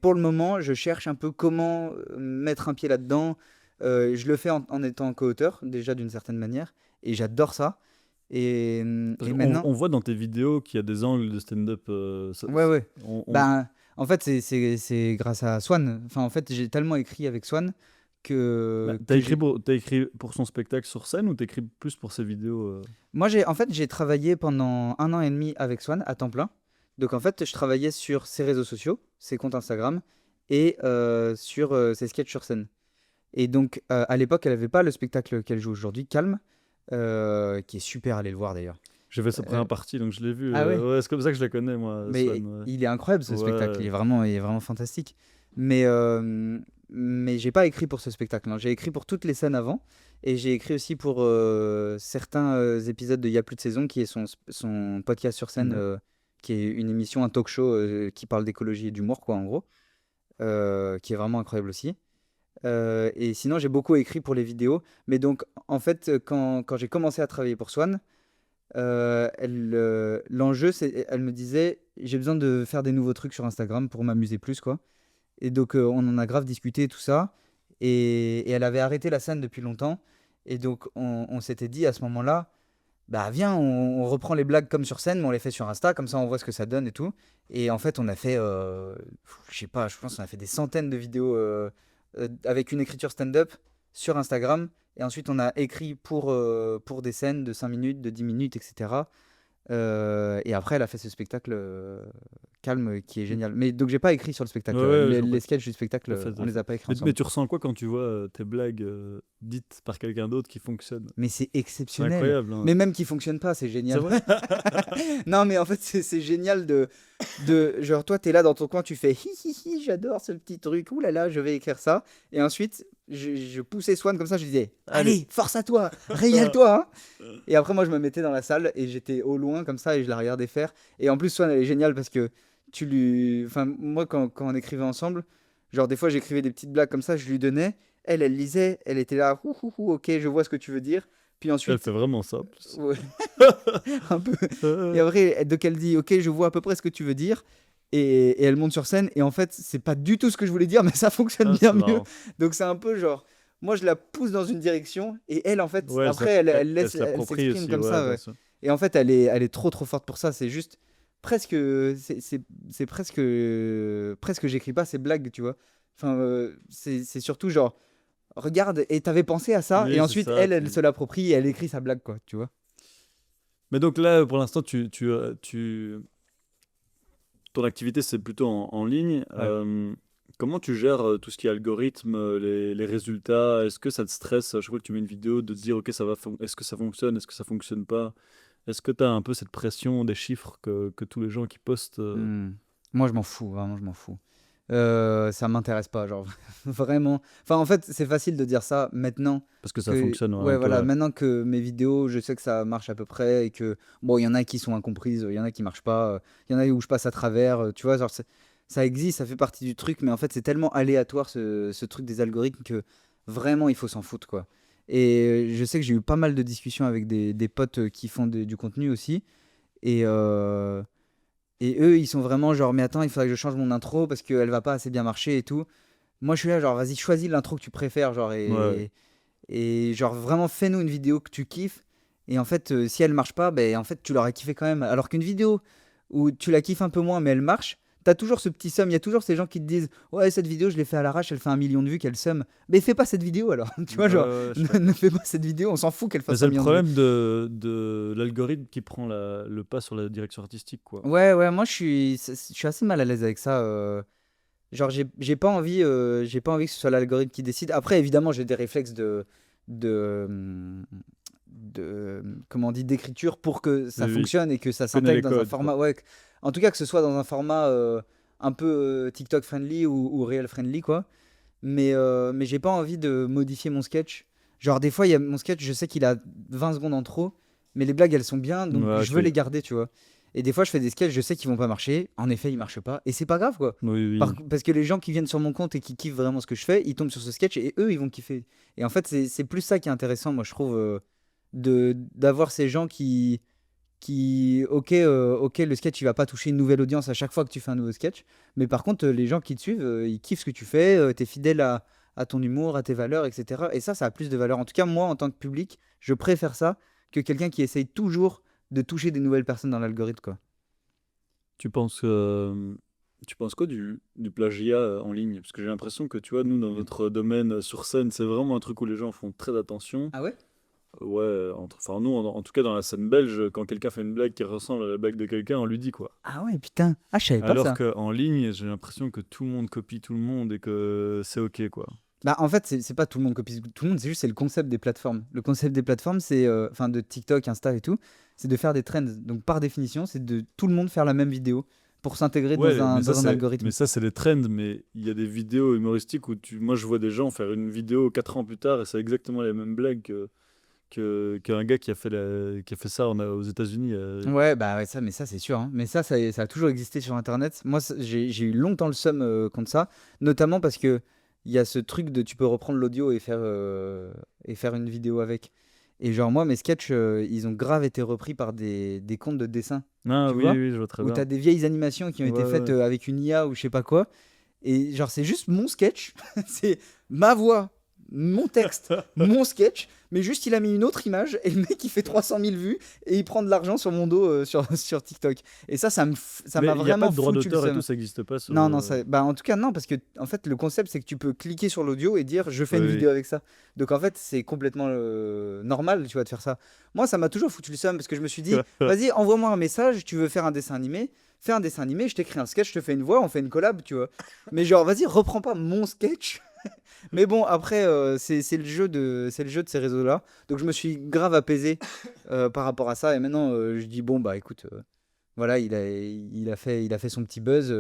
pour le moment, je cherche un peu comment mettre un pied là-dedans. Je le fais en étant co-auteur, déjà d'une certaine manière. Et j'adore ça. Parce Et qu'on maintenant, on voit dans tes vidéos qu'il y a des angles de stand-up. ouais, ouais. On- Ben, en fait, c'est grâce à Swan. Enfin, en fait, j'ai tellement écrit avec Swan Bah, que j'ai. t'as écrit pour son spectacle sur scène ou t'écris plus pour ses vidéos Moi, en fait, j'ai travaillé pendant un an et demi avec Swan à temps plein. Donc, en fait, je travaillais sur ses réseaux sociaux, ses comptes Instagram et sur ses sketchs sur scène. Et donc, à l'époque, elle n'avait pas le spectacle qu'elle joue aujourd'hui, Calme, qui est super, allez le voir d'ailleurs. J'ai fait sa Euh, première partie, donc je l'ai vu. ah ouais? Ouais, c'est comme ça que je la connais, moi, Mais Swan. il est incroyable ce Ouais. spectacle, Ouais. il est vraiment fantastique. Mais, j'ai pas écrit pour ce spectacle, non. J'ai écrit pour toutes les scènes avant. Et j'ai écrit aussi pour certains épisodes de Il y a plus de saison, qui est son podcast sur scène, Mhm. qui est une émission, un talk show qui parle d'écologie et d'humour, quoi, en gros, qui est vraiment incroyable aussi. Et sinon, j'ai beaucoup écrit pour les vidéos. Mais donc, en fait, quand j'ai commencé à travailler pour Swan, l'enjeu, elle me disait, j'ai besoin de faire des nouveaux trucs sur Instagram pour m'amuser plus, quoi. Et donc, on en a grave discuté, tout ça. Et elle avait arrêté la scène depuis longtemps. Et donc, on s'était dit à ce moment-là, bah viens, on reprend les blagues comme sur scène, mais on les fait sur Insta, comme ça on voit ce que ça donne et tout. Et en fait, on a fait, je sais pas, je pense qu'on a fait des centaines de vidéos avec une écriture stand-up sur Instagram. Et ensuite, on a écrit pour des scènes de 5 minutes, de 10 minutes, etc. Et après, elle a fait ce spectacle calme qui est génial. Mais donc, j'ai pas écrit sur le Ouais, spectacle. ouais, je vois pas. Les sketchs du spectacle, T'as fait, on t'as les fait. a pas écrits Mais ensemble. tu ressens quoi quand tu vois tes blagues dites par quelqu'un d'autre qui fonctionnent? Mais c'est C'est exceptionnel. incroyable, hein. Mais même qui fonctionne pas, c'est C'est génial. vrai? Non, mais en fait, c'est génial genre, toi, t'es là dans ton coin, tu fais hi hi hi, j'adore ce petit truc, ouh là là, je vais écrire ça. Et ensuite, je poussais Swan comme ça, je disais, Allez. allez, force à toi, régale-toi, hein. Et après, moi, je me mettais dans la salle et j'étais au loin comme ça et je la regardais faire. Et en plus, Swan, elle est géniale parce que enfin, moi, quand on écrivait ensemble, genre, des fois, j'écrivais des petites blagues comme ça, je lui donnais. Elle lisait, elle était là, ouh, ouh, ouh, ok, je vois ce que tu veux dire. Puis Elle ensuite, fait vraiment ça, en plus. ouais, un peu. Et Euh, après, donc elle dit, ok, je vois à peu près ce que tu veux dire. Et elle monte sur scène. Et en fait, c'est pas du tout ce que je voulais dire, mais ça fonctionne Ah, bien c'est mieux. marrant. Donc c'est un peu genre, moi je la pousse dans une direction. Et elle, en fait, Ouais, après, elle se elle l'approprie s'exprime aussi, comme ouais, ça. bien Ouais. sûr. Et en fait, elle est trop trop forte pour ça. C'est juste presque, c'est presque, j'écris pas ces blagues, tu vois. Enfin, c'est surtout genre, regarde, et t'avais pensé à ça. Et Oui, c'est ensuite, ça. elle se l'approprie et elle écrit sa blague, quoi, tu vois. Mais donc là, pour l'instant, ton activité, c'est plutôt en ligne. Ouais. Comment tu gères tout ce qui est algorithme, les résultats? Est-ce que ça te stresse à chaque fois que tu mets une vidéo de te dire, ok, est-ce que ça fonctionne, est-ce que ça fonctionne pas? Est-ce que tu as un peu cette pression des chiffres que tous les gens qui postent Hmm. Moi, je m'en fous, vraiment, je m'en fous. Ça m'intéresse pas, genre vraiment. Enfin, en fait, c'est facile de dire ça maintenant parce que ça que, fonctionne ouais, un peu. voilà, Ouais. maintenant que mes vidéos, je sais que ça marche à peu près et que, bon, il y en a qui sont incomprises, il y en a qui marchent pas, il y en a où je passe à travers, tu vois, genre, ça existe, ça fait partie du truc, mais en fait, c'est tellement aléatoire ce truc des algorithmes que vraiment, il faut s'en foutre, quoi. Et je sais que j'ai eu pas mal de discussions avec des potes qui font du contenu aussi. Et, euh, et eux, ils sont vraiment genre, mais attends, il faudrait que je change mon intro parce qu'elle va pas assez bien marcher et tout. Moi, je suis là, genre, vas-y, choisis l'intro que tu préfères, genre, Ouais. et genre, vraiment, fais-nous une vidéo que tu kiffes. Et en fait, si elle marche pas, ben, en fait, tu l'auras kiffé quand même. Alors qu'une vidéo où tu la kiffes un peu moins, mais elle marche, t'as toujours ce petit somme. Il y a toujours ces gens qui te disent, ouais, cette vidéo, je l'ai fait à l'arrache, elle fait 1 million de vues, quelle somme. Mais fais pas cette vidéo alors. Tu vois, genre, Je suis ne d'accord. fais pas cette vidéo, on s'en fout qu'elle Mais fasse c'est un le million de vues. problème de l'algorithme qui prend le pas sur la direction artistique, quoi. Ouais, ouais, moi, je suis assez mal à l'aise avec ça. Genre, j'ai pas envie que ce soit l'algorithme qui décide. Après, évidemment, j'ai des réflexes de, hum, comment on dit, d'écriture pour que ça Oui, oui, fonctionne et que ça tu connais s'intègre les dans un codes, quoi. format. Ouais, en tout cas, que ce soit dans un format un peu TikTok friendly ou real friendly, quoi. Mais j'ai pas envie de modifier mon sketch. Genre, des fois, il y a mon sketch, je sais qu'il a 20 secondes en trop, mais les blagues, elles sont bien, donc Ouais, je veux les garder, tu vois. Et des fois, je fais des sketchs, je sais qu'ils vont pas marcher. En effet, ils marchent pas. Et c'est pas grave, quoi. Oui, oui. Parce que les gens qui viennent sur mon compte et qui kiffent vraiment ce que je fais, ils tombent sur ce sketch et eux, ils vont kiffer. Et en fait, c'est plus ça qui est intéressant, moi, je trouve, d'avoir ces gens ok, le sketch, il va pas toucher une nouvelle audience à chaque fois que tu fais un nouveau sketch. Mais par contre, les gens qui te suivent, ils kiffent ce que tu fais, t'es fidèle à ton humour, à tes valeurs, etc. Et ça a plus de valeur. En tout cas, moi, en tant que public, je préfère ça que quelqu'un qui essaye toujours de toucher des nouvelles personnes dans l'algorithme, quoi. Tu penses, tu penses quoi du plagiat en ligne? Parce que j'ai l'impression que, tu vois, nous, dans notre domaine sur scène, c'est vraiment un truc où les gens font très attention. Ah ouais? Ouais, enfin, nous, en tout cas, dans la scène belge, quand quelqu'un fait une blague qui ressemble à la blague de quelqu'un, on lui dit quoi. Ah ouais, putain. Ah, je savais pas Alors ça. qu'en ligne, j'ai l'impression que tout le monde copie tout le monde et que c'est OK, quoi. Bah, en fait, c'est pas tout le monde copie tout le monde, c'est juste c'est le concept des plateformes. Le concept des plateformes, enfin de TikTok, Insta et tout, c'est de faire des trends. Donc par définition, c'est de tout le monde faire la même vidéo pour s'intégrer dans Ouais, un, dans un mais algorithme. ça, c'est les trends, mais il y a des vidéos humoristiques où moi, je vois des gens faire une vidéo 4 ans plus tard et c'est exactement les mêmes blagues qu'un gars qui a fait ça aux États-Unis. Ouais, bah ouais, mais ça c'est sûr, hein. Mais ça a toujours existé sur Internet. Moi, j'ai eu longtemps le seum contre ça, notamment parce que il y a ce truc de tu peux reprendre l'audio et faire une vidéo avec. Et genre moi, mes sketchs, ils ont grave été repris par des comptes de dessin, Ah tu oui, vois, oui, je vois très où t'as bien. des vieilles animations qui ont Ouais, été faites ouais. avec une IA ou je sais pas quoi. Et genre, c'est juste mon sketch, c'est ma voix, mon texte, mon sketch, mais juste il a mis une autre image et le mec il fait 300 000 vues et il prend de l'argent sur mon dos sur TikTok. Et ça Mais m'a il n'y a pas vraiment de droit foutu le d'auteur et seum. tout, ça n'existe pas sur. Non, non, bah, en tout cas, non, parce que en fait, le concept c'est que tu peux cliquer sur l'audio et dire je fais Oui, une oui. vidéo avec ça. Donc en fait, c'est complètement normal, tu vois, de faire ça. Moi, ça m'a toujours foutu le seum parce que je me suis dit, vas-y, envoie-moi un message, tu veux faire un dessin animé. Fais un dessin animé, je t'écris un sketch, je te fais une voix, on fait une collab, tu vois. Mais genre, vas-y, reprends pas mon sketch. Mais bon, après, c'est le jeu de ces réseaux-là. Donc je me suis grave apaisé par rapport à ça. Et maintenant, je dis, bon, bah écoute, voilà, il a fait son petit buzz.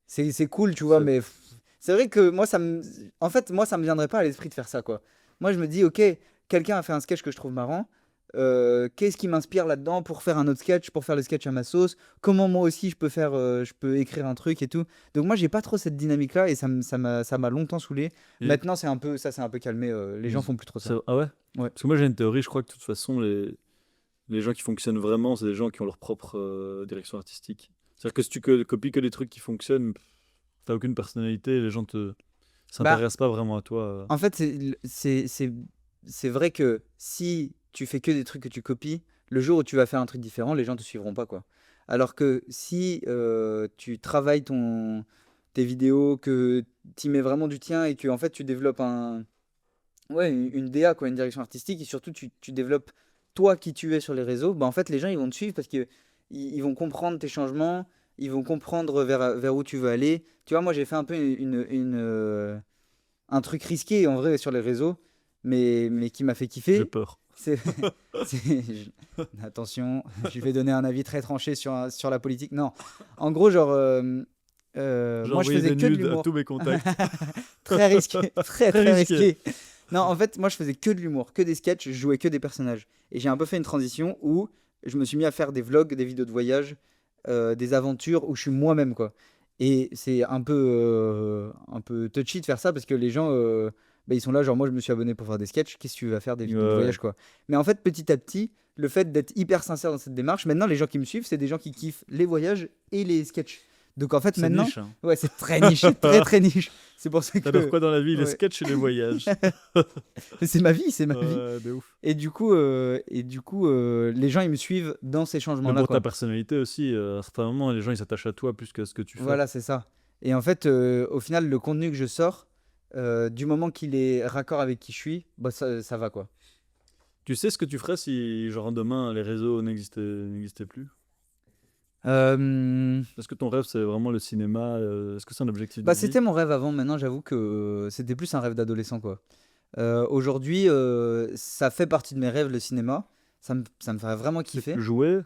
C'est cool, tu vois. C'est- Mais c'est vrai que moi, en fait, moi, ça me viendrait pas à l'esprit de faire ça, quoi. Moi, je me dis, ok, quelqu'un a fait un sketch que je trouve marrant. Qu'est-ce qui m'inspire là-dedans pour faire un autre sketch, pour faire le sketch à ma sauce? Comment moi aussi je peux écrire un truc et tout. Donc moi j'ai pas trop cette dynamique-là et ça m'a longtemps saoulé. et- Maintenant c'est un peu calmé. Les gens font plus trop ça. Ah ouais? Ouais. Parce que moi, j'ai une théorie, je crois que de toute façon, les gens qui fonctionnent vraiment, c'est des gens qui ont leur propre direction artistique. C'est-à-dire que si tu copies que des trucs qui fonctionnent, t'as aucune personnalité, les gens te Bah s'intéressent pas vraiment à toi. en fait c'est vrai que si tu fais que des trucs que tu copies, le jour où tu vas faire un truc différent, les gens te suivront pas quoi. Alors que si tu travailles tes vidéos, que tu mets vraiment du tien et que en fait tu développes ouais, une DA, quoi, une direction artistique, et surtout tu développes toi qui tu es sur les réseaux, bah en fait les gens ils vont te suivre parce que ils vont comprendre tes changements, ils vont comprendre vers où tu veux aller. Tu vois, moi j'ai fait un peu un truc risqué en vrai sur les réseaux, mais qui m'a fait J'ai kiffer. peur. C'est, Attention, je vais donner un avis très tranché sur la politique. Non, en gros, genre, J'ai moi je envoyé faisais des que de nudes à tous l'humour. mes contacts. Très risqué, très Très très risqué. risqué. Non, en fait, moi je faisais que de l'humour, que des sketchs, je jouais que des personnages. Et j'ai un peu fait une transition où je me suis mis à faire des vlogs, des vidéos de voyage, des aventures où je suis moi-même, quoi. Et c'est un peu touchy de faire ça parce que les gens bah, ils sont là, genre moi je me suis abonné pour faire des sketchs, qu'est-ce que tu vas faire des Ouais, vidéos de ouais. voyage quoi. Mais en fait, petit à petit, le fait d'être hyper sincère dans cette démarche, maintenant les gens qui me suivent, c'est des gens qui kiffent les voyages et les sketchs. Donc en fait, C'est maintenant, niche, hein. ouais, c'est très niche, très très niche. C'est pour ça T'adores que. quoi dans la vie? Les Ouais. sketchs et les voyages. C'est ma vie, c'est ma vie. Ouais, de ouf. Et du coup, les gens ils me suivent dans ces Mais changements-là pour ta quoi. personnalité aussi, à un certain moment, les gens ils s'attachent à toi plus qu'à ce que tu fais. Voilà, c'est ça. Et en fait, au final, le contenu que je sors, du moment qu'il est raccord avec qui je suis, bah ça va quoi. Tu sais ce que tu ferais si, genre, demain, les réseaux n'existaient plus? Euh, Est-ce que ton rêve, c'est vraiment le cinéma? Est-ce que c'est un objectif de Bah, vie? c'était mon rêve avant. Maintenant, j'avoue que c'était plus un rêve d'adolescent, quoi. Aujourd'hui, ça fait partie de mes rêves, le cinéma. Ça me ferait vraiment C'est kiffer. jouer, genre,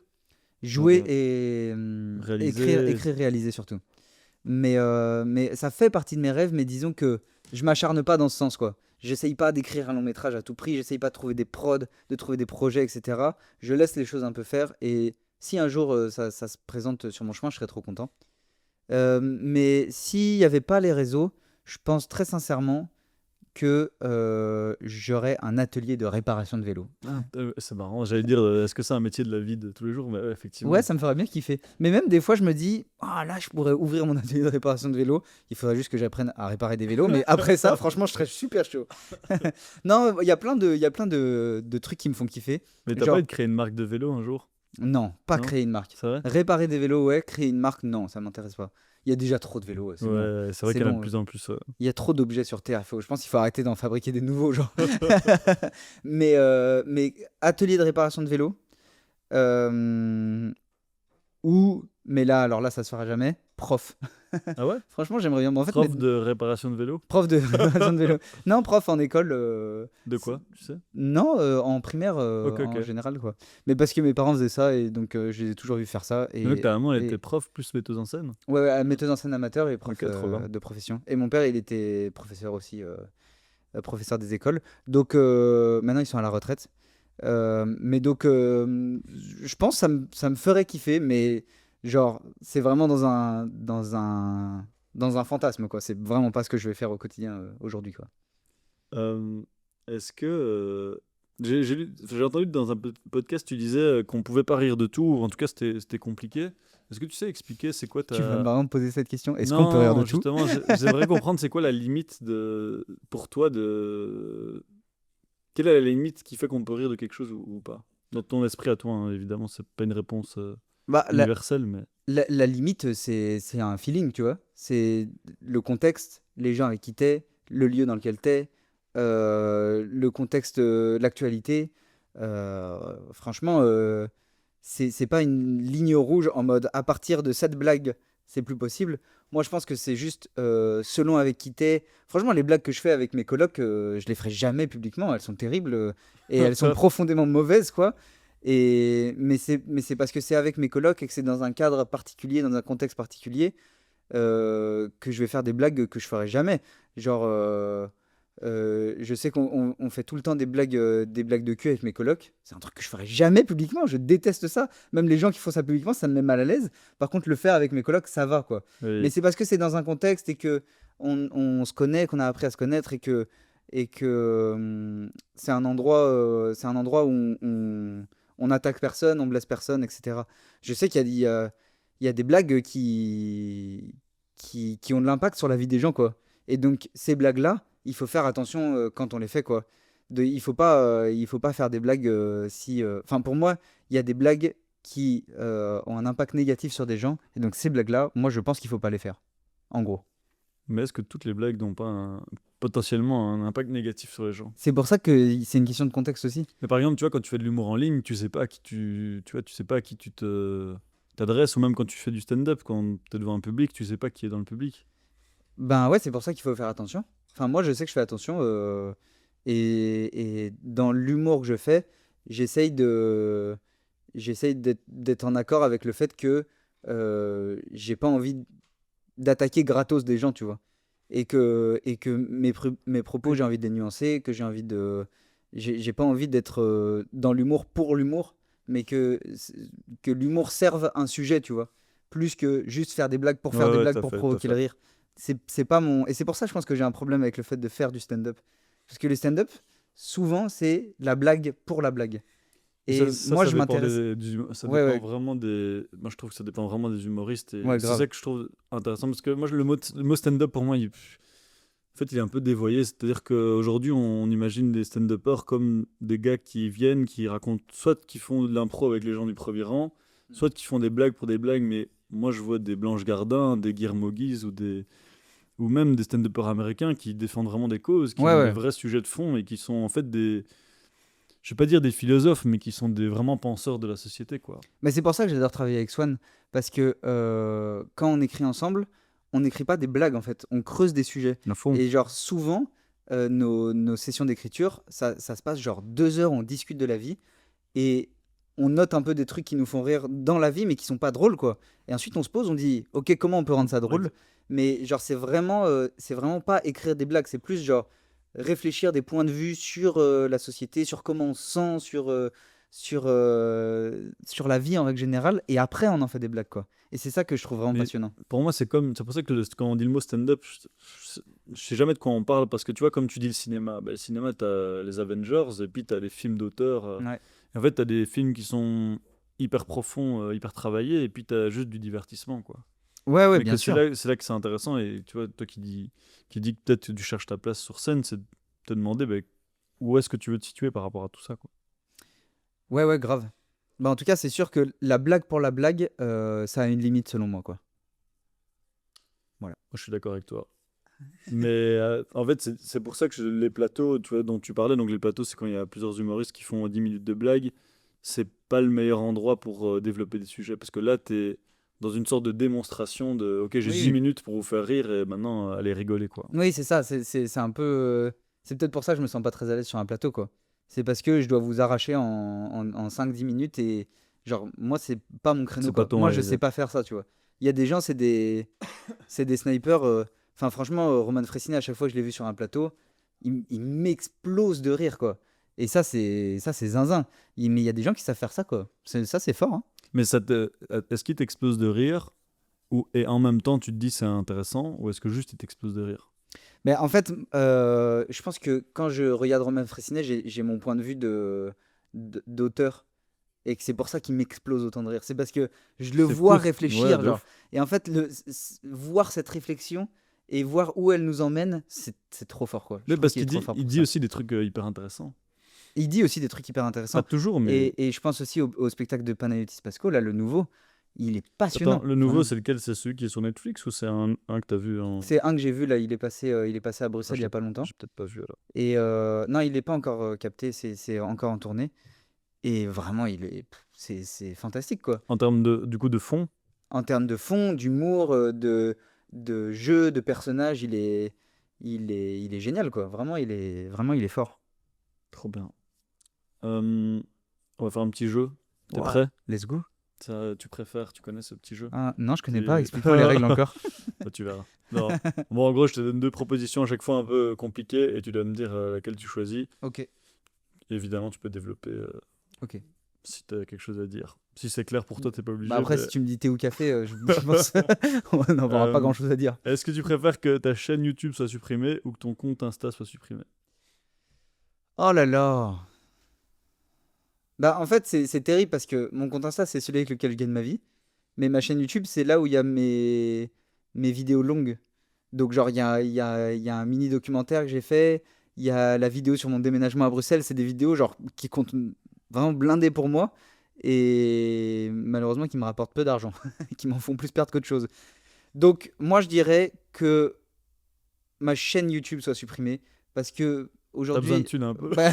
Jouer et réaliser. écrire, réaliser surtout. Mais ça fait partie de mes rêves, mais disons que je m'acharne pas dans ce sens, quoi. J'essaye pas d'écrire un long métrage à tout prix, j'essaye pas de trouver des prods, de trouver des projets, etc. Je laisse les choses un peu faire, et si un jour ça se présente sur mon chemin, je serais trop content. Mais s'il n'y avait pas les réseaux, je pense très sincèrement que j'aurais un atelier de réparation de vélo. Ah, c'est marrant, j'allais dire, est-ce que c'est un métier de la vie de tous les jours? Mais ouais, Ouais, effectivement. ça me ferait bien kiffer. Mais même des fois, je me dis, ah là, je pourrais ouvrir mon atelier de réparation de vélo. Il faudrait juste que j'apprenne à réparer des vélos. Mais après ça, franchement, je serais super chaud. Non, il y a plein de trucs qui me font kiffer. Mais t'as pas envie Genre, de créer une marque de vélo un jour? non, pas Non? créer une marque. C'est vrai? Réparer des vélos, ouais. Créer une marque, non, ça m'intéresse pas. Il y a déjà trop de vélos, c'est bon. Ouais, c'est vrai C'est qu'il y en a de bon. plus en plus. Il y a trop d'objets sur Terre. Je pense qu'il faut arrêter d'en fabriquer des nouveaux, genre. Mais atelier de réparation de vélo. euh, mais là, alors là, ça se fera jamais. Prof. Ah ouais? Franchement, j'aimerais bien. Mais en fait, Prof de réparation de vélo? prof de réparation de vélo. Non, prof en école. De quoi, tu sais? Non, en primaire Ok, en ok. général, quoi. Mais parce que mes parents faisaient ça et donc je les ai toujours vus faire ça. Mais donc ta maman, elle Et était prof plus metteuse en scène? ouais, ouais, metteuse en scène amateur et prof Ok, trop bien. de profession. Et mon père, il était professeur aussi, professeur des écoles. Donc maintenant, ils sont à la retraite. Mais donc, je pense que ça me ferait kiffer, mais genre, c'est vraiment dans un fantasme, quoi. C'est vraiment pas ce que je vais faire au quotidien aujourd'hui, quoi. Euh, est-ce que. J'ai entendu dans un podcast, tu disais qu'on pouvait pas rire de tout, ou en tout cas c'était compliqué. Est-ce que tu sais expliquer c'est quoi Tu vas ta. vraiment me poser cette question? Est-ce qu'on peut rire de Non, tout? justement, j'aimerais comprendre c'est quoi la limite pour toi de. Quelle est la limite qui fait qu'on peut rire de quelque chose ou pas? Dans ton esprit à toi, hein, évidemment, c'est pas une réponse Bah, universelle, mais. la limite, c'est un feeling, tu vois. C'est le contexte, les gens avec qui t'es, le lieu dans lequel t'es, le contexte, l'actualité. Franchement, c'est pas une ligne rouge en mode à partir de cette blague, c'est plus possible. Moi, je pense que c'est juste selon avec qui t'es. Franchement, les blagues que je fais avec mes colocs, je les ferai jamais publiquement. Elles sont terribles et elles sont profondément mauvaises, quoi. Mais c'est parce que c'est avec mes colocs et que c'est dans un cadre particulier, dans un contexte particulier, que je vais faire des blagues que je ferai jamais. Genre, je sais qu'on fait tout le temps des blagues de cul avec mes colocs. C'est un truc que je ferai jamais publiquement. Je déteste ça. Même les gens qui font ça publiquement, ça me met mal à l'aise. Par contre, le faire avec mes colocs, ça va, quoi. Mais Oui. c'est parce que c'est dans un contexte et que on se connaît, qu'on a appris à se connaître et que c'est un endroit où on attaque personne, on blesse personne, etc. Je sais qu'il y a des blagues qui ont de l'impact sur la vie des gens, quoi. Et donc, ces blagues-là, il faut faire attention quand on les fait, quoi. Il faut pas faire des blagues si. Enfin, pour moi, il y a des blagues qui ont un impact négatif sur des gens. Et donc, ces blagues-là, moi, je pense qu'il faut pas les faire. En gros. Mais est-ce que toutes les blagues n'ont pas potentiellement un impact négatif sur les gens? C'est pour ça que c'est une question de contexte aussi. Mais par exemple, tu vois, quand tu fais de l'humour en ligne, tu sais pas à qui tu vois, tu sais pas à qui tu t'adresses, ou même quand tu fais du stand-up, quand tu es devant un public, tu sais pas qui est dans le public. Ben ouais, c'est pour ça qu'il faut faire attention. Enfin, moi, je sais que je fais attention. Et dans l'humour que je fais, j'essaye de, j'essaye d'être en accord avec le fait que j'ai pas envie d'attaquer gratos des gens, tu vois. Et que mes propos, Oui. j'ai envie de les nuancer, que j'ai envie de. J'ai pas envie d'être dans l'humour pour l'humour, mais que l'humour serve un sujet, tu vois. Plus que juste faire des blagues pour Ouais, faire des ouais, blagues tout à pour fait, tout à provoquer le fait. rire. C'est pas mon. Et c'est pour ça, je pense que j'ai un problème avec le fait de faire du stand-up. Parce que le stand-up, souvent, c'est la blague pour la blague. Et Ça moi, ça je dépend m'intéresse. ça Ouais, dépend ouais, vraiment des. Moi, je trouve que ça dépend vraiment des humoristes. Et ouais, c'est grave. ça que je trouve intéressant. Parce que moi, le mot stand-up, pour moi, en fait, il est un peu dévoyé. C'est-à-dire qu'aujourd'hui, on imagine des stand-uppers comme des gars qui viennent, qui racontent, soit qui font de l'impro avec les gens du premier rang, soit qui font des blagues pour des blagues. Mais moi, je vois des Blanche Gardin, des Guillermo Guise ou même des stand-uppers américains qui défendent vraiment des causes, qui Ouais, ont des ouais. vrais sujets de fond et qui sont en fait des. Je vais pas dire des philosophes, mais qui sont des vraiment penseurs de la société, quoi. Mais c'est pour ça que j'adore travailler avec Swan. Parce que quand on écrit ensemble, on n'écrit pas des blagues, en fait. On creuse des sujets. À fond. Et genre, souvent, nos sessions d'écriture, ça se passe genre 2 heures, on discute de la vie. Et on note un peu des trucs qui nous font rire dans la vie, mais qui sont pas drôles, quoi. Et ensuite, on se pose, on dit, ok, comment on peut rendre ça drôle? Mais genre, c'est vraiment pas écrire des blagues, c'est plus genre réfléchir des points de vue sur la société, sur comment on se sent, sur la vie en règle générale, et après, on en fait des blagues, quoi. Et c'est ça que je trouve vraiment Mais passionnant. pour moi, c'est pour ça que quand on dit le mot stand-up, je sais jamais de quoi on parle parce que tu vois, comme tu dis le cinéma, le cinéma, t'as les Avengers et puis t'as les films d'auteur. Ouais, Et en fait, t'as des films qui sont hyper profonds, hyper travaillés et puis t'as juste du divertissement, quoi. ouais, ouais, Mais bien que sûr. c'est là que c'est intéressant et tu vois, toi qui dis que peut-être tu cherches ta place sur scène, c'est de te demander où est-ce que tu veux te situer par rapport à tout ça, quoi. Ouais, ouais, grave. Bah, en tout cas, c'est sûr que la blague pour la blague, ça a une limite selon moi, quoi. Voilà. Moi, je suis d'accord avec toi. Mais en fait, c'est pour ça que les plateaux, tu vois, dont tu parlais, donc les plateaux, c'est quand il y a plusieurs humoristes qui font 10 minutes de blague, c'est pas le meilleur endroit pour développer des sujets, parce que là, t'es dans une sorte de démonstration de, ok, j'ai Oui, 10 oui. minutes pour vous faire rire, et maintenant, allez rigoler, quoi. Oui, c'est ça, c'est un peu. C'est peut-être pour ça que je me sens pas très à l'aise sur un plateau, quoi. C'est parce que je dois vous arracher en 5-10 minutes et. Genre, moi, c'est pas mon créneau, C'est pas quoi. ton Moi, je aise. sais pas faire ça, tu vois. Il y a des gens, c'est des snipers. Enfin, franchement, Roman Fressinet, à chaque fois que je l'ai vu sur un plateau, il m'explose de rire, quoi. Et ça, c'est zinzin. Mais il y a des gens qui savent faire ça, quoi. Ça, c'est fort, hein. Mais est-ce qu'il t'explose de rire, et en même temps, tu te dis c'est intéressant, ou est-ce que juste il t'explose de rire? Mais en fait, je pense que quand je regarde Roman Fressinet, j'ai mon point de vue d'auteur. Et que c'est pour ça qu'il m'explose autant de rire. C'est parce que je le C'est vois fou. Ouais, réfléchir, de genre. ouf. Et en fait, voir cette réflexion et voir où elle nous emmène, c'est trop fort, quoi. Je Mais trouve parce qu'il est trop fort il pour dit ça. aussi des trucs hyper intéressants. Il dit aussi des trucs hyper Pas intéressants. toujours, mais. Et je pense aussi au spectacle de Panayotis Pasco, là, le nouveau. Il est Attends, passionnant, le nouveau, vraiment. c'est lequel? C'est celui qui est sur Netflix ou c'est un que t'as vu en. C'est un que j'ai vu, là, il est passé à Ah, Bruxelles il y a pas longtemps. j'ai peut-être pas vu alors. Et non, il n'est pas encore capté, c'est encore en tournée. Et vraiment, c'est fantastique, quoi. En termes du coup, de fond, En termes de fond, d'humour, de jeu, de personnage, il est génial, quoi. Vraiment, il est fort. trop bien. Euh, on va faire un petit jeu. T'es Ouais. prêt? Let's go. Tu préfères, tu connais ce petit jeu? Ah, non, je connais pas. Tu- Explique-moi les règles encore. Bah, tu verras. Non. Bon, en gros, je te donne deux propositions à chaque fois un peu compliquées et tu dois me dire laquelle tu choisis. Ok, Évidemment, tu peux développer ok. si tu as quelque chose à dire. Si c'est clair pour toi, t'es pas obligé. Bah après, mais- si tu me dis thé ou café, je pense on n'aura pas Euh, grand-chose à dire. Est-ce que tu préfères que ta chaîne YouTube soit supprimée ou que ton compte Insta soit supprimé? Oh là là. Bah en fait, c'est terrible parce que mon compte Insta, c'est celui avec lequel je gagne ma vie. Mais ma chaîne YouTube, c'est là où il y a mes vidéos longues. Donc, genre, il y a un mini documentaire que j'ai fait. Il y a la vidéo sur mon déménagement à Bruxelles. C'est des vidéos, genre, qui comptent vraiment blindées pour moi. Et malheureusement, qui me rapportent peu d'argent. Qui m'en font plus perdre qu'autre chose. Donc, moi, je dirais que ma chaîne YouTube soit supprimée. Parce que T'as besoin de aujourd'hui, thunes un peu. bah,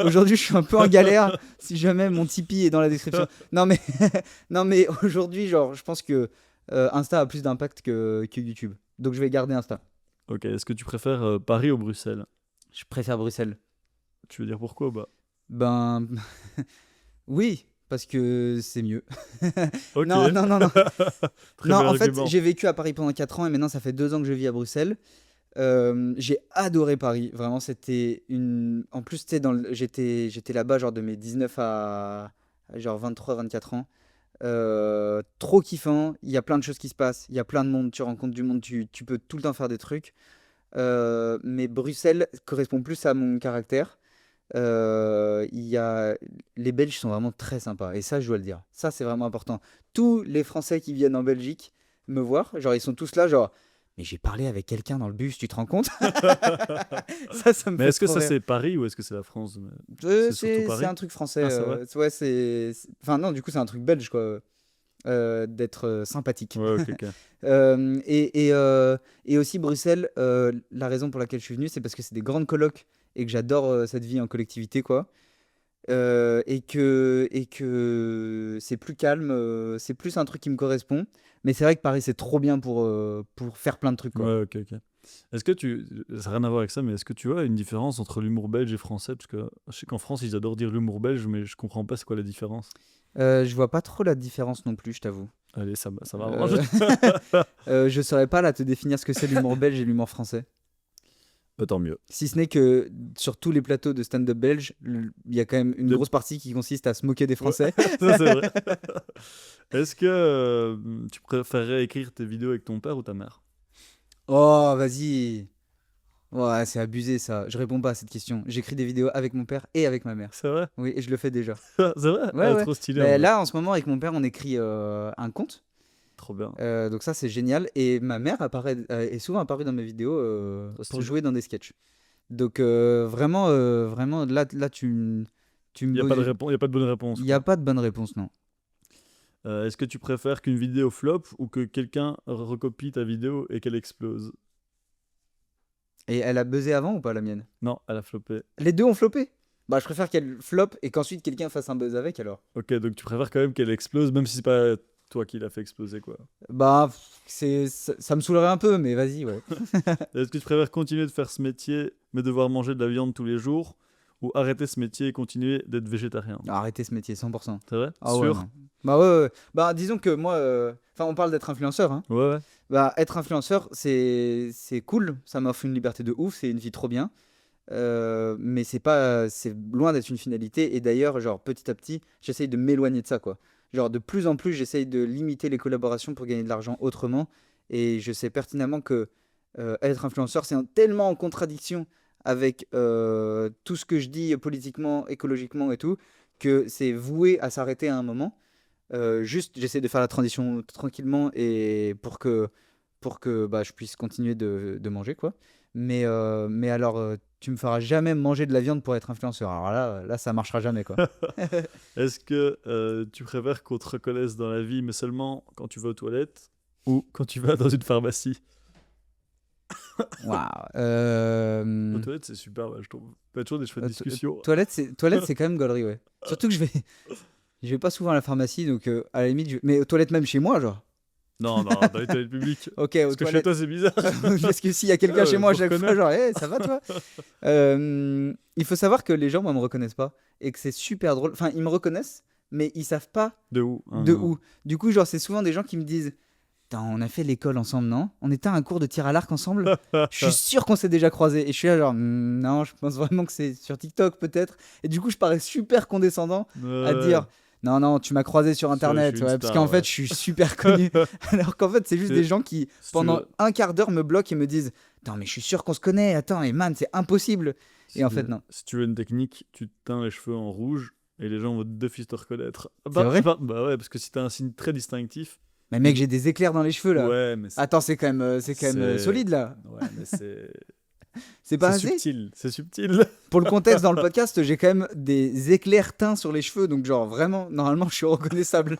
aujourd'hui, je suis un peu en galère. Si jamais mon Tipeee est dans la description. Non, mais, non, mais aujourd'hui, genre, je pense que Insta a plus d'impact que YouTube. Donc, je vais garder Insta. Ok, est-ce que tu préfères Paris ou Bruxelles? Je préfère Bruxelles. Tu veux dire pourquoi? Bah. Ben, oui, parce que c'est mieux. Ok. Non, non, non, non. Très Non, bel en fait, argument. j'ai vécu à Paris pendant 4 ans et maintenant, ça fait 2 ans que je vis à Bruxelles. J'ai adoré Paris. Vraiment, c'était une. En plus, tu sais, j'étais là-bas, genre de mes 19 à genre 23, 24 ans. Trop kiffant. Il y a plein de choses qui se passent. Il y a plein de monde. Tu rencontres du monde. Tu peux tout le temps faire des trucs. mais Bruxelles correspond plus à mon caractère. Il y a... Les Belges sont vraiment très sympas, et ça, je dois le dire. Ça, c'est vraiment important. Tous les Français qui viennent en Belgique me voir, genre, ils sont tous là, genre, mais j'ai parlé avec quelqu'un dans le bus, tu te rends compte? Ça me Mais fait est-ce que trop ça rire. c'est Paris ou est-ce que c'est la France? C'est surtout C'est Paris. un truc français. Ah, c'est vrai? Ouais, Enfin, non, du coup, c'est un truc belge, quoi. D'être sympathique. Ouais, ok, ok. Et aussi Bruxelles, la raison pour laquelle je suis venu, c'est parce que c'est des grandes colocs et que j'adore cette vie en collectivité, quoi. Et que c'est plus calme, c'est plus un truc qui me correspond. Mais c'est vrai que Paris, c'est trop bien pour faire plein de trucs, quoi. Ouais, ok, ok. Est-ce que tu... Ça n'a rien à voir avec ça, mais est-ce que tu vois une différence entre l'humour belge et français? Parce que je sais qu'en France, ils adorent dire l'humour belge, mais je comprends pas c'est quoi la différence. Je vois pas trop la différence non plus, je t'avoue. Allez, ça m'arrange. Euh, je saurais pas là te définir ce que c'est l'humour belge et l'humour français. Bah, tant mieux. Si ce n'est que sur tous les plateaux de stand-up belge, il y a quand même une De- grosse partie qui consiste à se moquer des Ouais, Français. ça c'est vrai. Est-ce que tu préférerais écrire tes vidéos avec ton père ou ta mère? Oh, vas-y. Ouais, c'est abusé ça. Je réponds pas à cette question. J'écris des vidéos avec mon père et avec ma mère. C'est vrai? Oui, et je le fais déjà. C'est vrai? Ouais, Ah, ouais. trop stylé en Mais vrai. là, en ce moment, avec mon père, on écrit un conte. Trop bien. Donc ça, c'est génial. Et ma mère est souvent apparue dans mes vidéos Trop pour stylé. jouer dans des sketchs. Donc vraiment, là, tu Il me n'y a pas de poses... réponse, il y a pas de bonne réponse, Il n'y a quoi. pas de bonne réponse, non. Est-ce que tu préfères qu'une vidéo flop ou que quelqu'un recopie ta vidéo et qu'elle explose? Et elle a buzzé avant ou pas, la mienne? Non, elle a floppé. Les deux ont floppé. Bah, je préfère qu'elle flop et qu'ensuite quelqu'un fasse un buzz avec alors. Ok, donc tu préfères quand même qu'elle explose, même si c'est pas toi qui l'as fait exploser, quoi. Bah, ça me saoulerait un peu, mais vas-y, ouais. Est-ce que tu préfères continuer de faire ce métier, mais devoir manger de la viande tous les jours, ou arrêter ce métier et continuer d'être végétarien? Arrêtez ce métier, 100%. C'est vrai? Ah ouais, Sûr? non. Bah ouais, ouais. Bah disons que moi, enfin on parle d'être influenceur, hein. Ouais, ouais. Bah être influenceur, c'est cool, ça m'offre une liberté de ouf, c'est une vie trop bien. Mais c'est loin d'être une finalité. Et d'ailleurs, genre petit à petit, j'essaye de m'éloigner de ça, quoi. Genre de plus en plus, j'essaye de limiter les collaborations pour gagner de l'argent autrement. Et je sais pertinemment que être influenceur, tellement en contradiction avec tout ce que je dis politiquement, écologiquement et tout, que c'est voué à s'arrêter à un moment. Juste, j'essaie de faire la transition tranquillement et pour que bah, je puisse continuer de manger, quoi. Mais alors, tu me feras jamais manger de la viande pour être influenceur. Alors là, ça marchera jamais, quoi. Est-ce que tu préfères qu'on te reconnaisse dans la vie, mais seulement quand tu vas aux toilettes, ou quand tu vas dans une pharmacie? Waouh. Aux toilettes, c'est super, ouais, je trouve. T'as toujours des chouettes discussions. Toilette, c'est quand même gaulerie, ouais. Surtout que je vais pas souvent à la pharmacie, donc à la limite, mais aux toilettes même chez moi, genre. Non, non, dans les toilettes publiques. Ok, aux Parce que chez toilettes. toi, c'est bizarre. Parce que s'il y a quelqu'un Ah chez ouais, moi à je vous chaque fois, reconnais. genre, hey, ça va toi? Il faut savoir que les gens, moi, me reconnaissent pas. Et que c'est super drôle. Enfin, ils me reconnaissent, mais ils savent pas De où? de où. Du coup, genre, c'est souvent des gens qui me disent: Putain, on a fait l'école ensemble, non? On était à un cours de tir à l'arc ensemble? Je suis sûr qu'on s'est déjà croisés. Et je suis là, genre, non, je pense vraiment que c'est sur TikTok, peut-être. Et du coup, je parais super condescendant à Ouais. dire: Non, non, tu m'as croisé sur Je internet. suis une Ouais, parce star, qu'en fait, ouais. je suis super connu. Alors qu'en fait, c'est juste des C'est- gens qui, Si tu pendant veux, un quart d'heure, me bloquent et me disent: Attends, mais je suis sûr qu'on se connaît. Attends, et man, c'est impossible. Et en fait, non. si tu veux une technique, tu te teins les cheveux en rouge et les gens vont d'office te reconnaître. C'est vrai? Bah ouais, parce que si t'as un signe très distinctif, Mais mec, j'ai des éclairs dans les cheveux là. ouais, mais Attends, c'est quand même c'est- solide là. ouais, mais C'est pas c'est assez? subtil, c'est subtil. Pour le contexte dans le podcast, j'ai quand même des éclairs teints sur les cheveux, donc genre vraiment, normalement, je suis reconnaissable.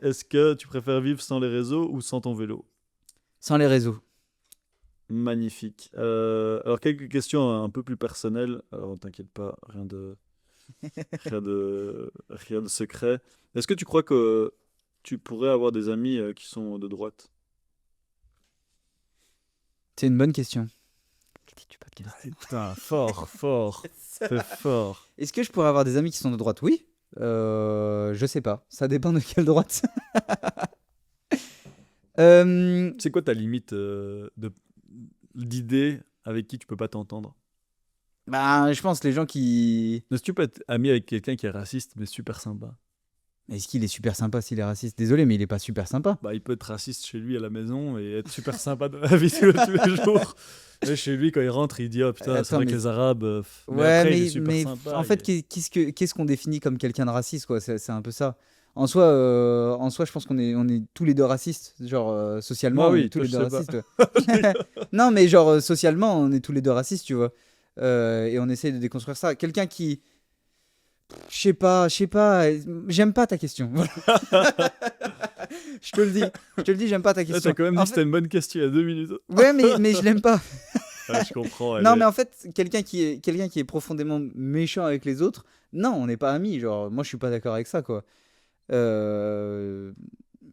Est-ce que tu préfères vivre sans les réseaux ou sans ton vélo? Sans les réseaux. Magnifique. Alors quelques questions un peu plus personnelles. Alors t'inquiète pas, rien de secret. Est-ce que tu crois que tu pourrais avoir des amis qui sont de droite? C'est une bonne question. Du podcast. Putain, fort, fort, c'est fort. Est-ce que je pourrais avoir des amis qui sont de droite? Oui. Je sais pas. Ça dépend de quelle droite. Euh, C'est quoi ta limite d'idées avec qui tu peux pas t'entendre? Bah, je pense les gens qui. Est-ce que tu peux être ami avec quelqu'un qui est raciste mais super sympa? Est-ce qu'il est super sympa s'il est raciste? Désolé, mais il est pas super sympa. Bah, il peut être raciste chez lui à la maison et être super sympa dans la vie de tous les jours. Et chez lui, quand il rentre, il dit oh putain, c'est Attends, vrai que mais les Arabes. Mais ouais, après, il est super mais sympa. en fait, qu'est-ce qu'on définit comme quelqu'un de raciste, quoi? C'est un peu ça. En soi, je pense qu'on est tous les deux racistes. Genre, socialement, Moi, on est oui, tous toi, les je deux sais pas. racistes. Ouais. Non, mais genre, socialement, on est tous les deux racistes, tu vois. Et on essaie de déconstruire ça. Quelqu'un qui. Je sais pas. J'aime pas ta question. Voilà. Je te le dis. Je te le dis, j'aime pas ta Là, t'as question. quand même dit En que c'était fait, une bonne question il y a 2 minutes. ouais, mais je l'aime pas. Ouais, je comprends. Non, mais en fait, quelqu'un qui est profondément méchant avec les autres, non, on n'est pas amis. Genre, moi, je suis pas d'accord avec ça, quoi. Euh,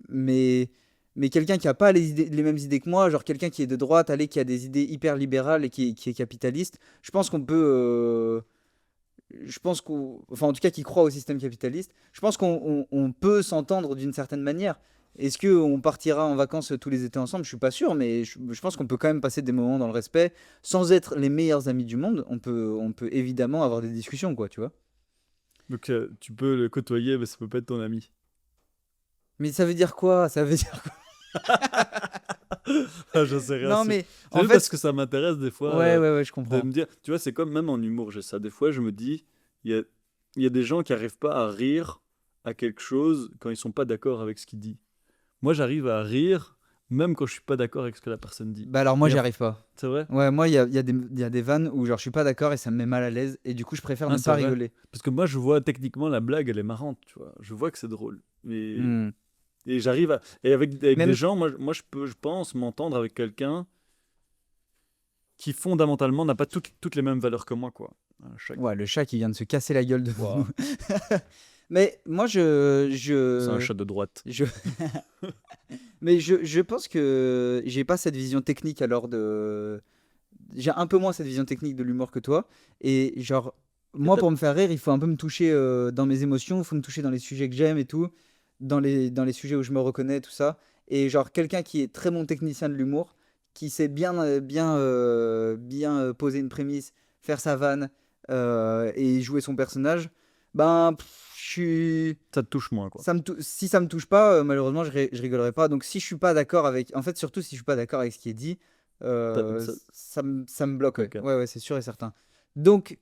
mais, mais quelqu'un qui a pas les mêmes idées que moi, genre quelqu'un qui est de droite, allez, qui a des idées hyper libérales et qui est capitaliste, je pense qu'on peut. Je pense enfin, en tout cas, qui croit au système capitaliste, je pense qu'on peut s'entendre d'une certaine manière. Est-ce qu'on partira en vacances tous les étés ensemble? Je suis pas sûr, mais je pense qu'on peut quand même passer des moments dans le respect sans être les meilleurs amis du monde. On peut évidemment avoir des discussions, quoi, tu vois. Donc, tu peux le côtoyer, mais ça peut pas être ton ami. Mais ça veut dire quoi? Ça veut dire quoi? Ah, j'en sais rien. Non, C'est mais c'est en juste parce fait, que ça m'intéresse des fois ouais, ouais, ouais, je de comprends. me dire. Tu vois, c'est comme même en humour, j'ai ça. Des fois, je me dis, il y a des gens qui arrivent pas à rire à quelque chose quand ils sont pas d'accord avec ce qu'il dit. Moi, j'arrive à rire même quand je suis pas d'accord avec ce que la personne dit. Bah alors moi, Et j'y arrive pas. c'est vrai? Ouais, moi, il y a des vannes où genre je suis pas d'accord et ça me met mal à l'aise et du coup, je préfère Ah, ne c'est pas vrai. rigoler. Parce que moi, je vois techniquement la blague, elle est marrante, tu vois. Je vois que c'est drôle. Hmm. Et j'arrive à. Et avec des Même, gens, moi je pense m'entendre avec quelqu'un qui fondamentalement n'a pas toutes les mêmes valeurs que moi, quoi. Chaque. ouais, le chat qui vient de se casser la gueule devant Ouah, nous. Mais moi, c'est un chat de droite. je, mais je pense que j'ai pas cette vision technique alors de. J'ai un peu moins cette vision technique de l'humour que toi. Et genre, Et moi, pour me faire rire, il faut un peu me toucher dans mes émotions, il faut me toucher dans les sujets que j'aime et tout, dans les sujets où je me reconnais, tout ça. Et genre, quelqu'un qui est très bon technicien de l'humour, qui sait bien poser une prémisse, faire sa vanne et jouer son personnage, ben, je suis. Ça te touche moins, quoi. Si ça me touche pas, malheureusement, je rigolerai pas. Donc, si je suis pas d'accord avec. En fait, surtout si je suis pas d'accord avec ce qui est dit, Ça- ça me bloque, ouais. ok. Ouais, ouais, c'est sûr et certain. Donc,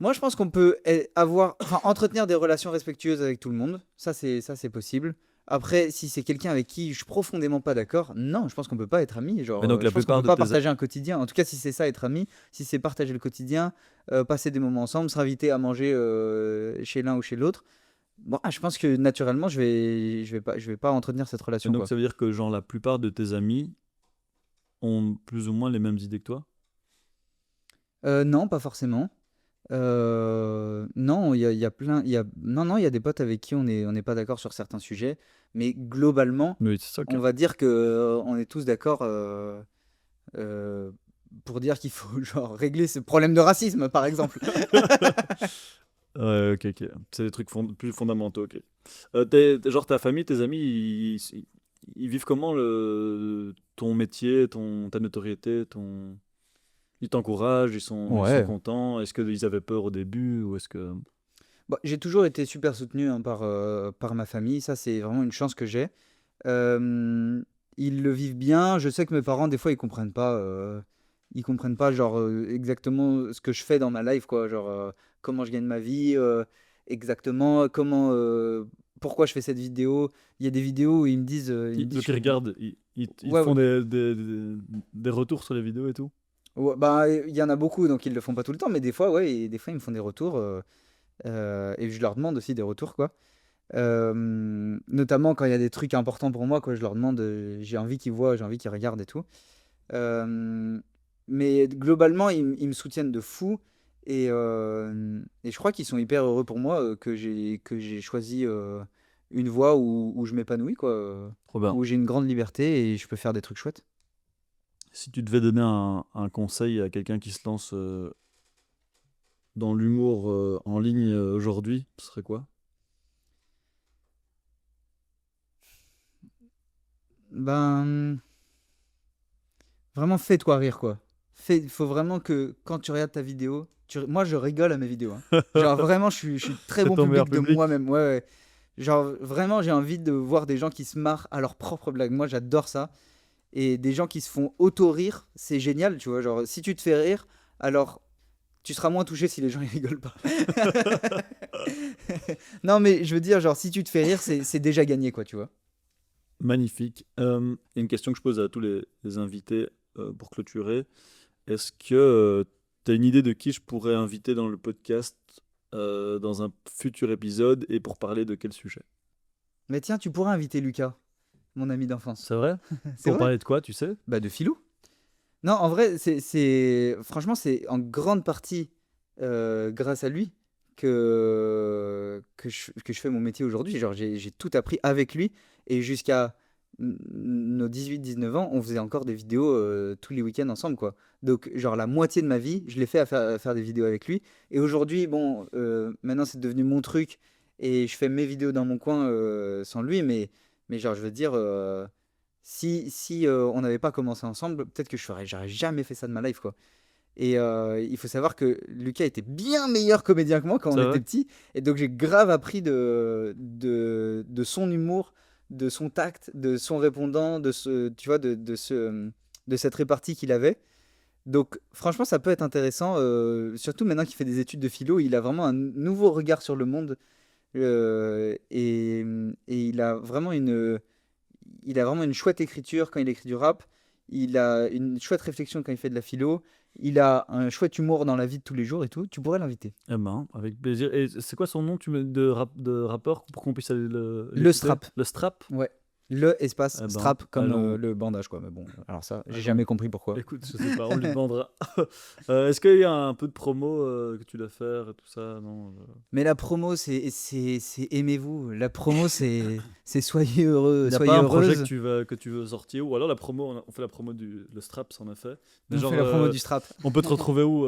moi, je pense qu'on peut enfin, entretenir des relations respectueuses avec tout le monde. Ça, c'est possible. Après, si c'est quelqu'un avec qui je suis profondément pas d'accord, non, je pense qu'on peut pas être amis. Genre, Mais donc je la pense qu'on plupart peut de pas tes. partager un quotidien. En tout cas, si c'est ça, être ami, si c'est partager le quotidien, passer des moments ensemble, s'inviter à manger chez l'un ou chez l'autre. Bon, je pense que naturellement, je vais pas entretenir cette Et relation, donc quoi. ça veut dire que genre la plupart de tes amis ont plus ou moins les mêmes idées que toi? Non, pas forcément. Non, il y a plein, non, non, il y a des potes avec qui on n'est pas d'accord sur certains sujets, mais globalement, Oui, c'est ça. Ok. on va dire que on est tous d'accord euh, pour dire qu'il faut genre régler ce problème de racisme, par exemple. Ouais, ok, ok. C'est des trucs plus fondamentaux, ok. Genre ta famille, tes amis, ils vivent comment ton métier, ta notoriété, Ils t'encouragent, ils sont Ouais. contents. Est-ce qu'ils avaient peur au début ou est-ce que. Bah, j'ai toujours été super soutenu hein, par ma famille, ça c'est vraiment une chance que j'ai. Euh, Ils le vivent bien. Je sais que mes parents, des fois, ils comprennent pas genre exactement ce que je fais dans ma life, quoi. Genre comment je gagne ma vie, exactement pourquoi je fais cette vidéo. Il y a des vidéos où ils me disent, Donc ils regardent, ils te ouais, ouais, font des retours sur les vidéos et tout. ouais, bah il y en a beaucoup, donc ils le font pas tout le temps, mais des fois, ouais, et des fois ils me font des retours et je leur demande aussi des retours, quoi. Notamment quand il y a des trucs importants pour moi, quoi. Je leur demande, j'ai envie qu'ils voient, j'ai envie qu'ils regardent et tout. Euh, mais globalement, ils me soutiennent de fou. Et je crois qu'ils sont hyper heureux pour moi que j'ai choisi une voie où je m'épanouis, quoi. Trop bien. Où j'ai une grande liberté et je peux faire des trucs chouettes. Si tu devais donner un conseil à quelqu'un qui se lance dans l'humour en ligne aujourd'hui, ce serait quoi? Ben, vraiment, fais-toi rire, quoi. Faut vraiment que quand tu regardes ta vidéo, moi je rigole à mes vidéos, hein. Genre vraiment, je suis très C'est bon ton meilleur public de public? moi-même. Ouais, ouais. Genre, vraiment, j'ai envie de voir des gens qui se marrent à leurs propres blagues. Moi, j'adore ça. Et des gens qui se font auto-rire, c'est génial, tu vois. Genre, si tu te fais rire, alors tu seras moins touché si les gens ils rigolent pas. Non, mais je veux dire, genre, si tu te fais rire, c'est déjà gagné, quoi, tu vois. Magnifique. Il y a une question que je pose à tous les invités pour clôturer. Est-ce que tu as une idée de qui je pourrais inviter dans le podcast dans un futur épisode et pour parler de quel sujet? Mais tiens, tu pourrais inviter Lucas, mon ami d'enfance. C'est vrai? C'est Pour vrai? parler de quoi, tu sais? Bah, de philo. Non, en vrai, franchement, c'est en grande partie grâce à lui que je fais mon métier aujourd'hui. Genre, j'ai tout appris avec lui. Et jusqu'à nos 18-19 ans, on faisait encore des vidéos tous les week-ends ensemble, quoi. Donc, genre, la moitié de ma vie, je l'ai fait à faire des vidéos avec lui. Et aujourd'hui, bon, maintenant, c'est devenu mon truc. Et je fais mes vidéos dans mon coin sans lui. Mais genre, je veux dire, si on n'avait pas commencé ensemble, peut-être que j'aurais jamais fait ça de ma life, quoi. Et il faut savoir que Lucas était bien meilleur comédien que moi quand on C'est était vrai? petit. Et donc j'ai grave appris de son humour, de son tact, de son répondant, tu vois, de cette répartie qu'il avait. Donc franchement, ça peut être intéressant, surtout maintenant qu'il fait des études de philo, il a vraiment un nouveau regard sur le monde. Et il a vraiment une chouette écriture quand il écrit du rap. Il a une chouette réflexion quand il fait de la philo. Il a un chouette humour dans la vie de tous les jours et tout. Tu pourrais l'inviter. Eh ben, avec plaisir. Et c'est quoi son nom de rappeur pour qu'on puisse aller Le l'écouter? strap. Le Strap? Ouais. Le espace Eh ben, strap comme allons, le bandage, quoi. Mais bon, alors ça, j'ai allons. jamais compris pourquoi. Écoute, je sais pas, on lui demandera. Est-ce qu'il y a un peu de promo que tu dois faire et tout ça? Non. Mais la promo, c'est aimez-vous. La promo, c'est soyez heureux, Il n'y a soyez pas un projet heureuse. que tu veux sortir? Ou alors la promo, on fait la promo le Strap, ça en a fait. Mais On genre, fait la promo du strap. on peut te retrouver où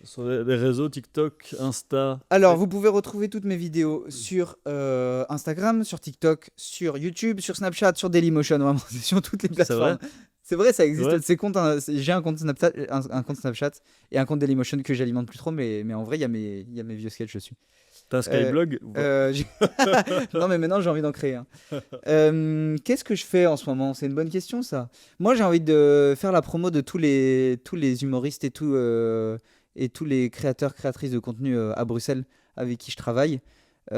sur les réseaux, TikTok, Insta? Alors, vous pouvez retrouver toutes mes vidéos sur Instagram, sur TikTok, sur YouTube, sur Snapchat, sur Dailymotion, vraiment, c'est sur toutes les C'est vrai? plateformes. C'est vrai, ça existe. Ouais. J'ai un compte Snapchat, un compte Snapchat et un compte Dailymotion que j'alimente plus trop, mais en vrai, il y a mes vieux sketchs dessus. T'as un Euh, Skyblog? Ou pas? non, mais maintenant, j'ai envie d'en créer un. Qu'est-ce que je fais en ce moment? C'est une bonne question, ça. Moi, j'ai envie de faire la promo de tous les humoristes et tous les créateurs, créatrices de contenu à Bruxelles avec qui je travaille. Il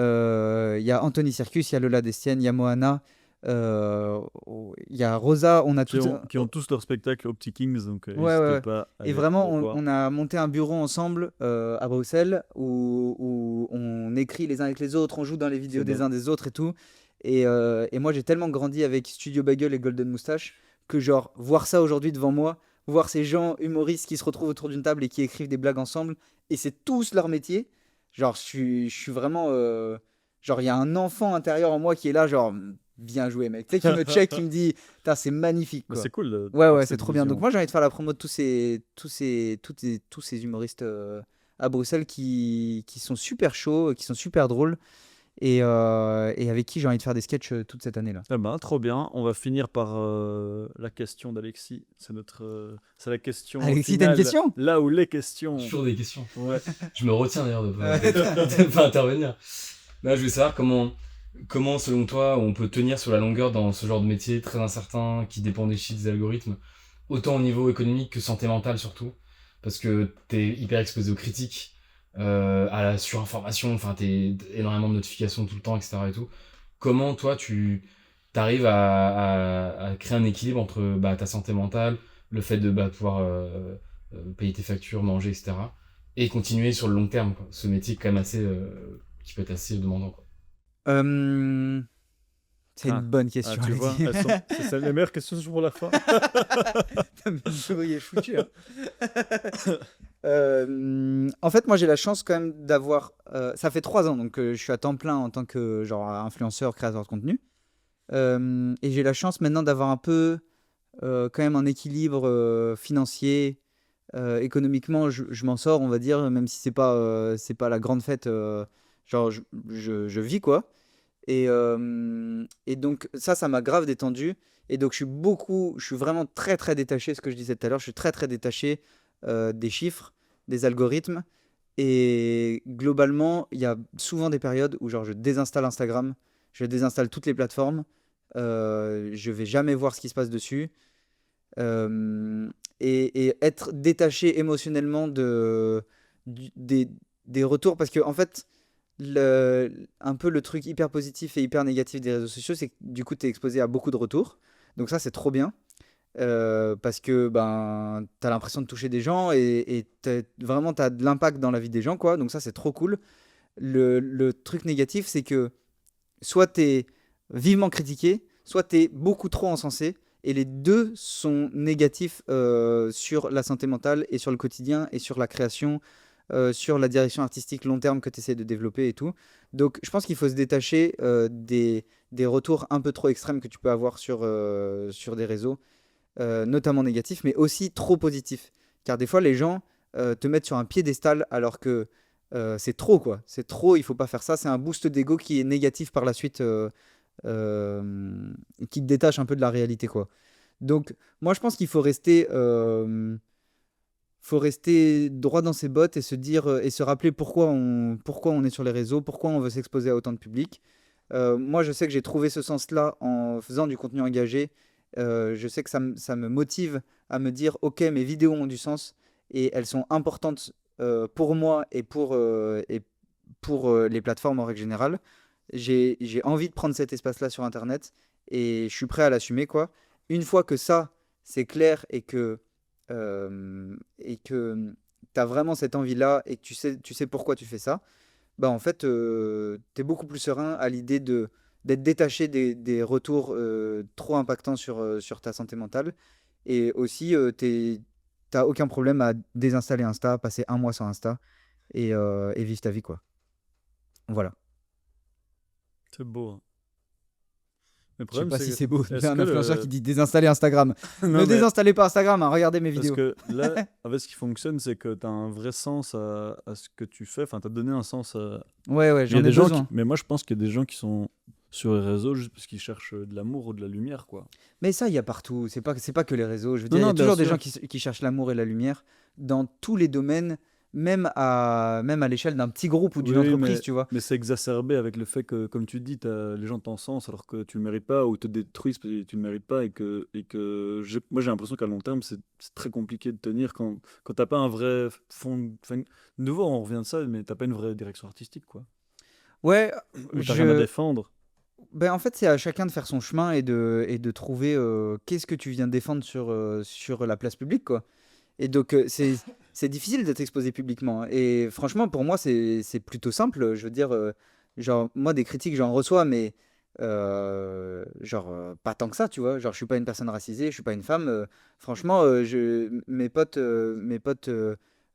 y a Anthony Circus, il y a Lola Destienne, il y a Moana, il y a Rosa. On a Qui tout. ont tous leur spectacle au Petit Kings, donc Ouais, ouais, n'hésitez ouais. pas à Et aller vraiment, les on, voir. on a monté un bureau ensemble à Bruxelles où on écrit les uns avec les autres, on joue dans les vidéos C'est des bien. uns des autres et tout. Et moi, j'ai tellement grandi avec Studio Bagel et Golden Moustache que, genre, voir ça aujourd'hui devant moi, voir ces gens humoristes qui se retrouvent autour d'une table et qui écrivent des blagues ensemble, et c'est tous leur métier, genre, je suis vraiment. Genre, il y a un enfant intérieur en moi qui est là, genre, bien joué, mec. Tu sais, qui me check, qui me dit, putain, c'est magnifique, Mais quoi. c'est cool Ouais, d'avoir ouais, c'est cette trop bien. Donc vision. moi, j'ai envie de faire la promo de tous ces humoristes à Bruxelles qui sont super chauds, qui sont super drôles et avec qui j'ai envie de faire des sketchs toute cette année-là. Eh ben, trop bien. On va finir par la question d'Alexis. C'est la question Alexis, t'as une finale. question? Là où les questions. Toujours des questions. Ouais. Je me retiens d'ailleurs de pas intervenir. Là, je voulais savoir comment, selon toi, on peut tenir sur la longueur dans ce genre de métier très incertain, qui dépend des chiffres, des algorithmes, autant au niveau économique que santé mentale surtout, parce que t'es hyper exposé aux critiques, à la surinformation, enfin, énormément de notifications tout le temps, etc. et tout. Comment, toi, tu t'arrives à créer un équilibre entre ta santé mentale, le fait de pouvoir payer tes factures, manger, etc. et continuer sur le long terme, quoi. Ce métier quand même qui peut être assez demandant, quoi. Euh, C'est Ah. une bonne Ah, question, tu vois, Alexis. c'est les meilleures questions pour la fin. Il est foutu, hein. En fait, moi j'ai la chance quand même d'avoir. Ça fait 3 ans donc je suis à temps plein en tant que genre influenceur, créateur de contenu. Et j'ai la chance maintenant d'avoir un peu quand même un équilibre financier. Économiquement, je m'en sors, on va dire, même si c'est pas la grande fête. Genre, je vis quoi. Et donc, ça m'a grave détendu. Et donc, je suis vraiment très, très détaché, ce que je disais tout à l'heure, je suis très, très détaché des chiffres, des algorithmes. Et globalement, il y a souvent des périodes où genre, je désinstalle Instagram, je désinstalle toutes les plateformes. Je vais jamais voir ce qui se passe dessus. Et être détaché émotionnellement des retours. Parce que, en fait, un peu le truc hyper positif et hyper négatif des réseaux sociaux, c'est que du coup, tu es exposé à beaucoup de retours. Donc, ça, c'est trop bien. Parce que ben, tu as l'impression de toucher des gens et vraiment, tu as de l'impact dans la vie des gens, quoi. Donc, ça, c'est trop cool. Le truc négatif, c'est que soit tu es vivement critiqué, soit tu es beaucoup trop encensé. Et les deux sont négatifs sur la santé mentale et sur le quotidien et sur la création, sur la direction artistique long terme que tu essaies de développer et tout. Donc je pense qu'il faut se détacher des retours un peu trop extrêmes que tu peux avoir sur des réseaux, notamment négatifs, mais aussi trop positifs. Car des fois, les gens te mettent sur un piédestal alors que c'est trop, quoi. C'est trop, il faut pas faire ça. C'est un boost d'ego qui est négatif par la suite. Qui te détache un peu de la réalité, quoi. Donc moi je pense qu'il faut rester droit dans ses bottes et se dire et se rappeler pourquoi on est sur les réseaux, pourquoi on veut s'exposer à autant de public. Moi je sais que j'ai trouvé ce sens-là en faisant du contenu engagé. Je sais que ça me motive à me dire ok, mes vidéos ont du sens et elles sont importantes pour moi et pour les plateformes en règle générale. J'ai envie de prendre cet espace-là sur Internet et je suis prêt à l'assumer, quoi. Une fois que ça, c'est clair et que tu as vraiment cette envie-là et que tu sais pourquoi tu fais ça, bah en fait, tu es beaucoup plus serein à l'idée d'être détaché des retours trop impactants sur ta santé mentale. Et aussi, t'as aucun problème à désinstaller Insta, passer un mois sans Insta et vivre ta vie, quoi. Voilà. C'est beau. Hein. Le Je sais problème, pas c'est si que- c'est beau. Il y a un que influenceur qui dit désinstaller Instagram. Non, Ne mais désinstallez pas Instagram, hein, regardez mes parce vidéos. que là, en fait, ce qui fonctionne, c'est que tu as un vrai sens à ce que tu fais. Enfin, tu as donné un sens à... Ouais, Il y j'en a ai des gens besoin. mais moi, je pense qu'il y a des gens qui sont sur les réseaux juste parce qu'ils cherchent de l'amour ou de la lumière, quoi. Mais ça, il y a partout. C'est pas que les réseaux. Je veux Non, dire, il y a non, bien toujours des sûr. gens qui cherchent l'amour et la lumière dans tous les domaines, même à l'échelle d'un petit groupe ou d'une Oui, entreprise, tu vois. mais c'est exacerbé avec le fait que, comme tu dis, les gens t'encensent alors que tu le mérites pas ou te détruisent parce que tu le mérites pas moi j'ai l'impression qu'à long terme c'est très compliqué de tenir quand t'as pas un vrai fond. Enfin, de nouveau on revient de ça, mais t'as pas une vraie direction artistique, quoi. Ouais, Ou t'as rien à défendre. Ben, en fait, c'est à chacun de faire son chemin et de trouver qu'est-ce que tu viens défendre sur la place publique, quoi. Et donc, c'est difficile d'être exposé publiquement, hein. Et franchement, pour moi, c'est plutôt simple. Je veux dire, genre, moi, des critiques, j'en reçois, mais genre, pas tant que ça, tu vois. Genre, je suis pas une personne racisée, je suis pas une femme. Franchement, mes potes,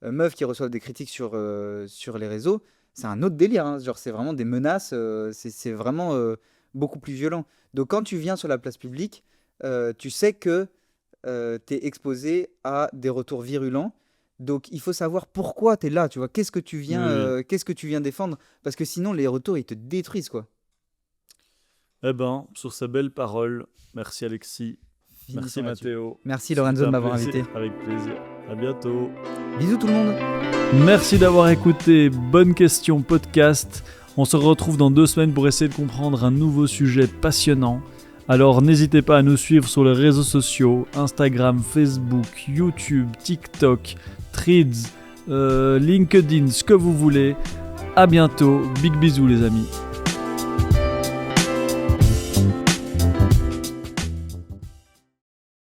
meufs qui reçoivent des critiques sur les réseaux, c'est un autre délire, hein. Genre, c'est vraiment des menaces, c'est vraiment beaucoup plus violent. Donc, quand tu viens sur la place publique, tu sais que tu es exposé à des retours virulents. Donc, il faut savoir pourquoi tu es là, tu vois. Oui, oui. Qu'est-ce que tu viens défendre? Parce que sinon, les retours, ils te détruisent, quoi. Eh ben, sur ces belles paroles, merci Alexis, merci Finissons là-dessus. Mathéo. Merci C'était Lorenzo de un m'avoir plaisir. invité. Avec plaisir. À bientôt. Bisous tout le monde. Merci d'avoir écouté Bonne Question Podcast. On se retrouve dans 2 semaines pour essayer de comprendre un nouveau sujet passionnant. Alors n'hésitez pas à nous suivre sur les réseaux sociaux, Instagram, Facebook, YouTube, TikTok, Threads, LinkedIn, ce que vous voulez. À bientôt, big bisous les amis.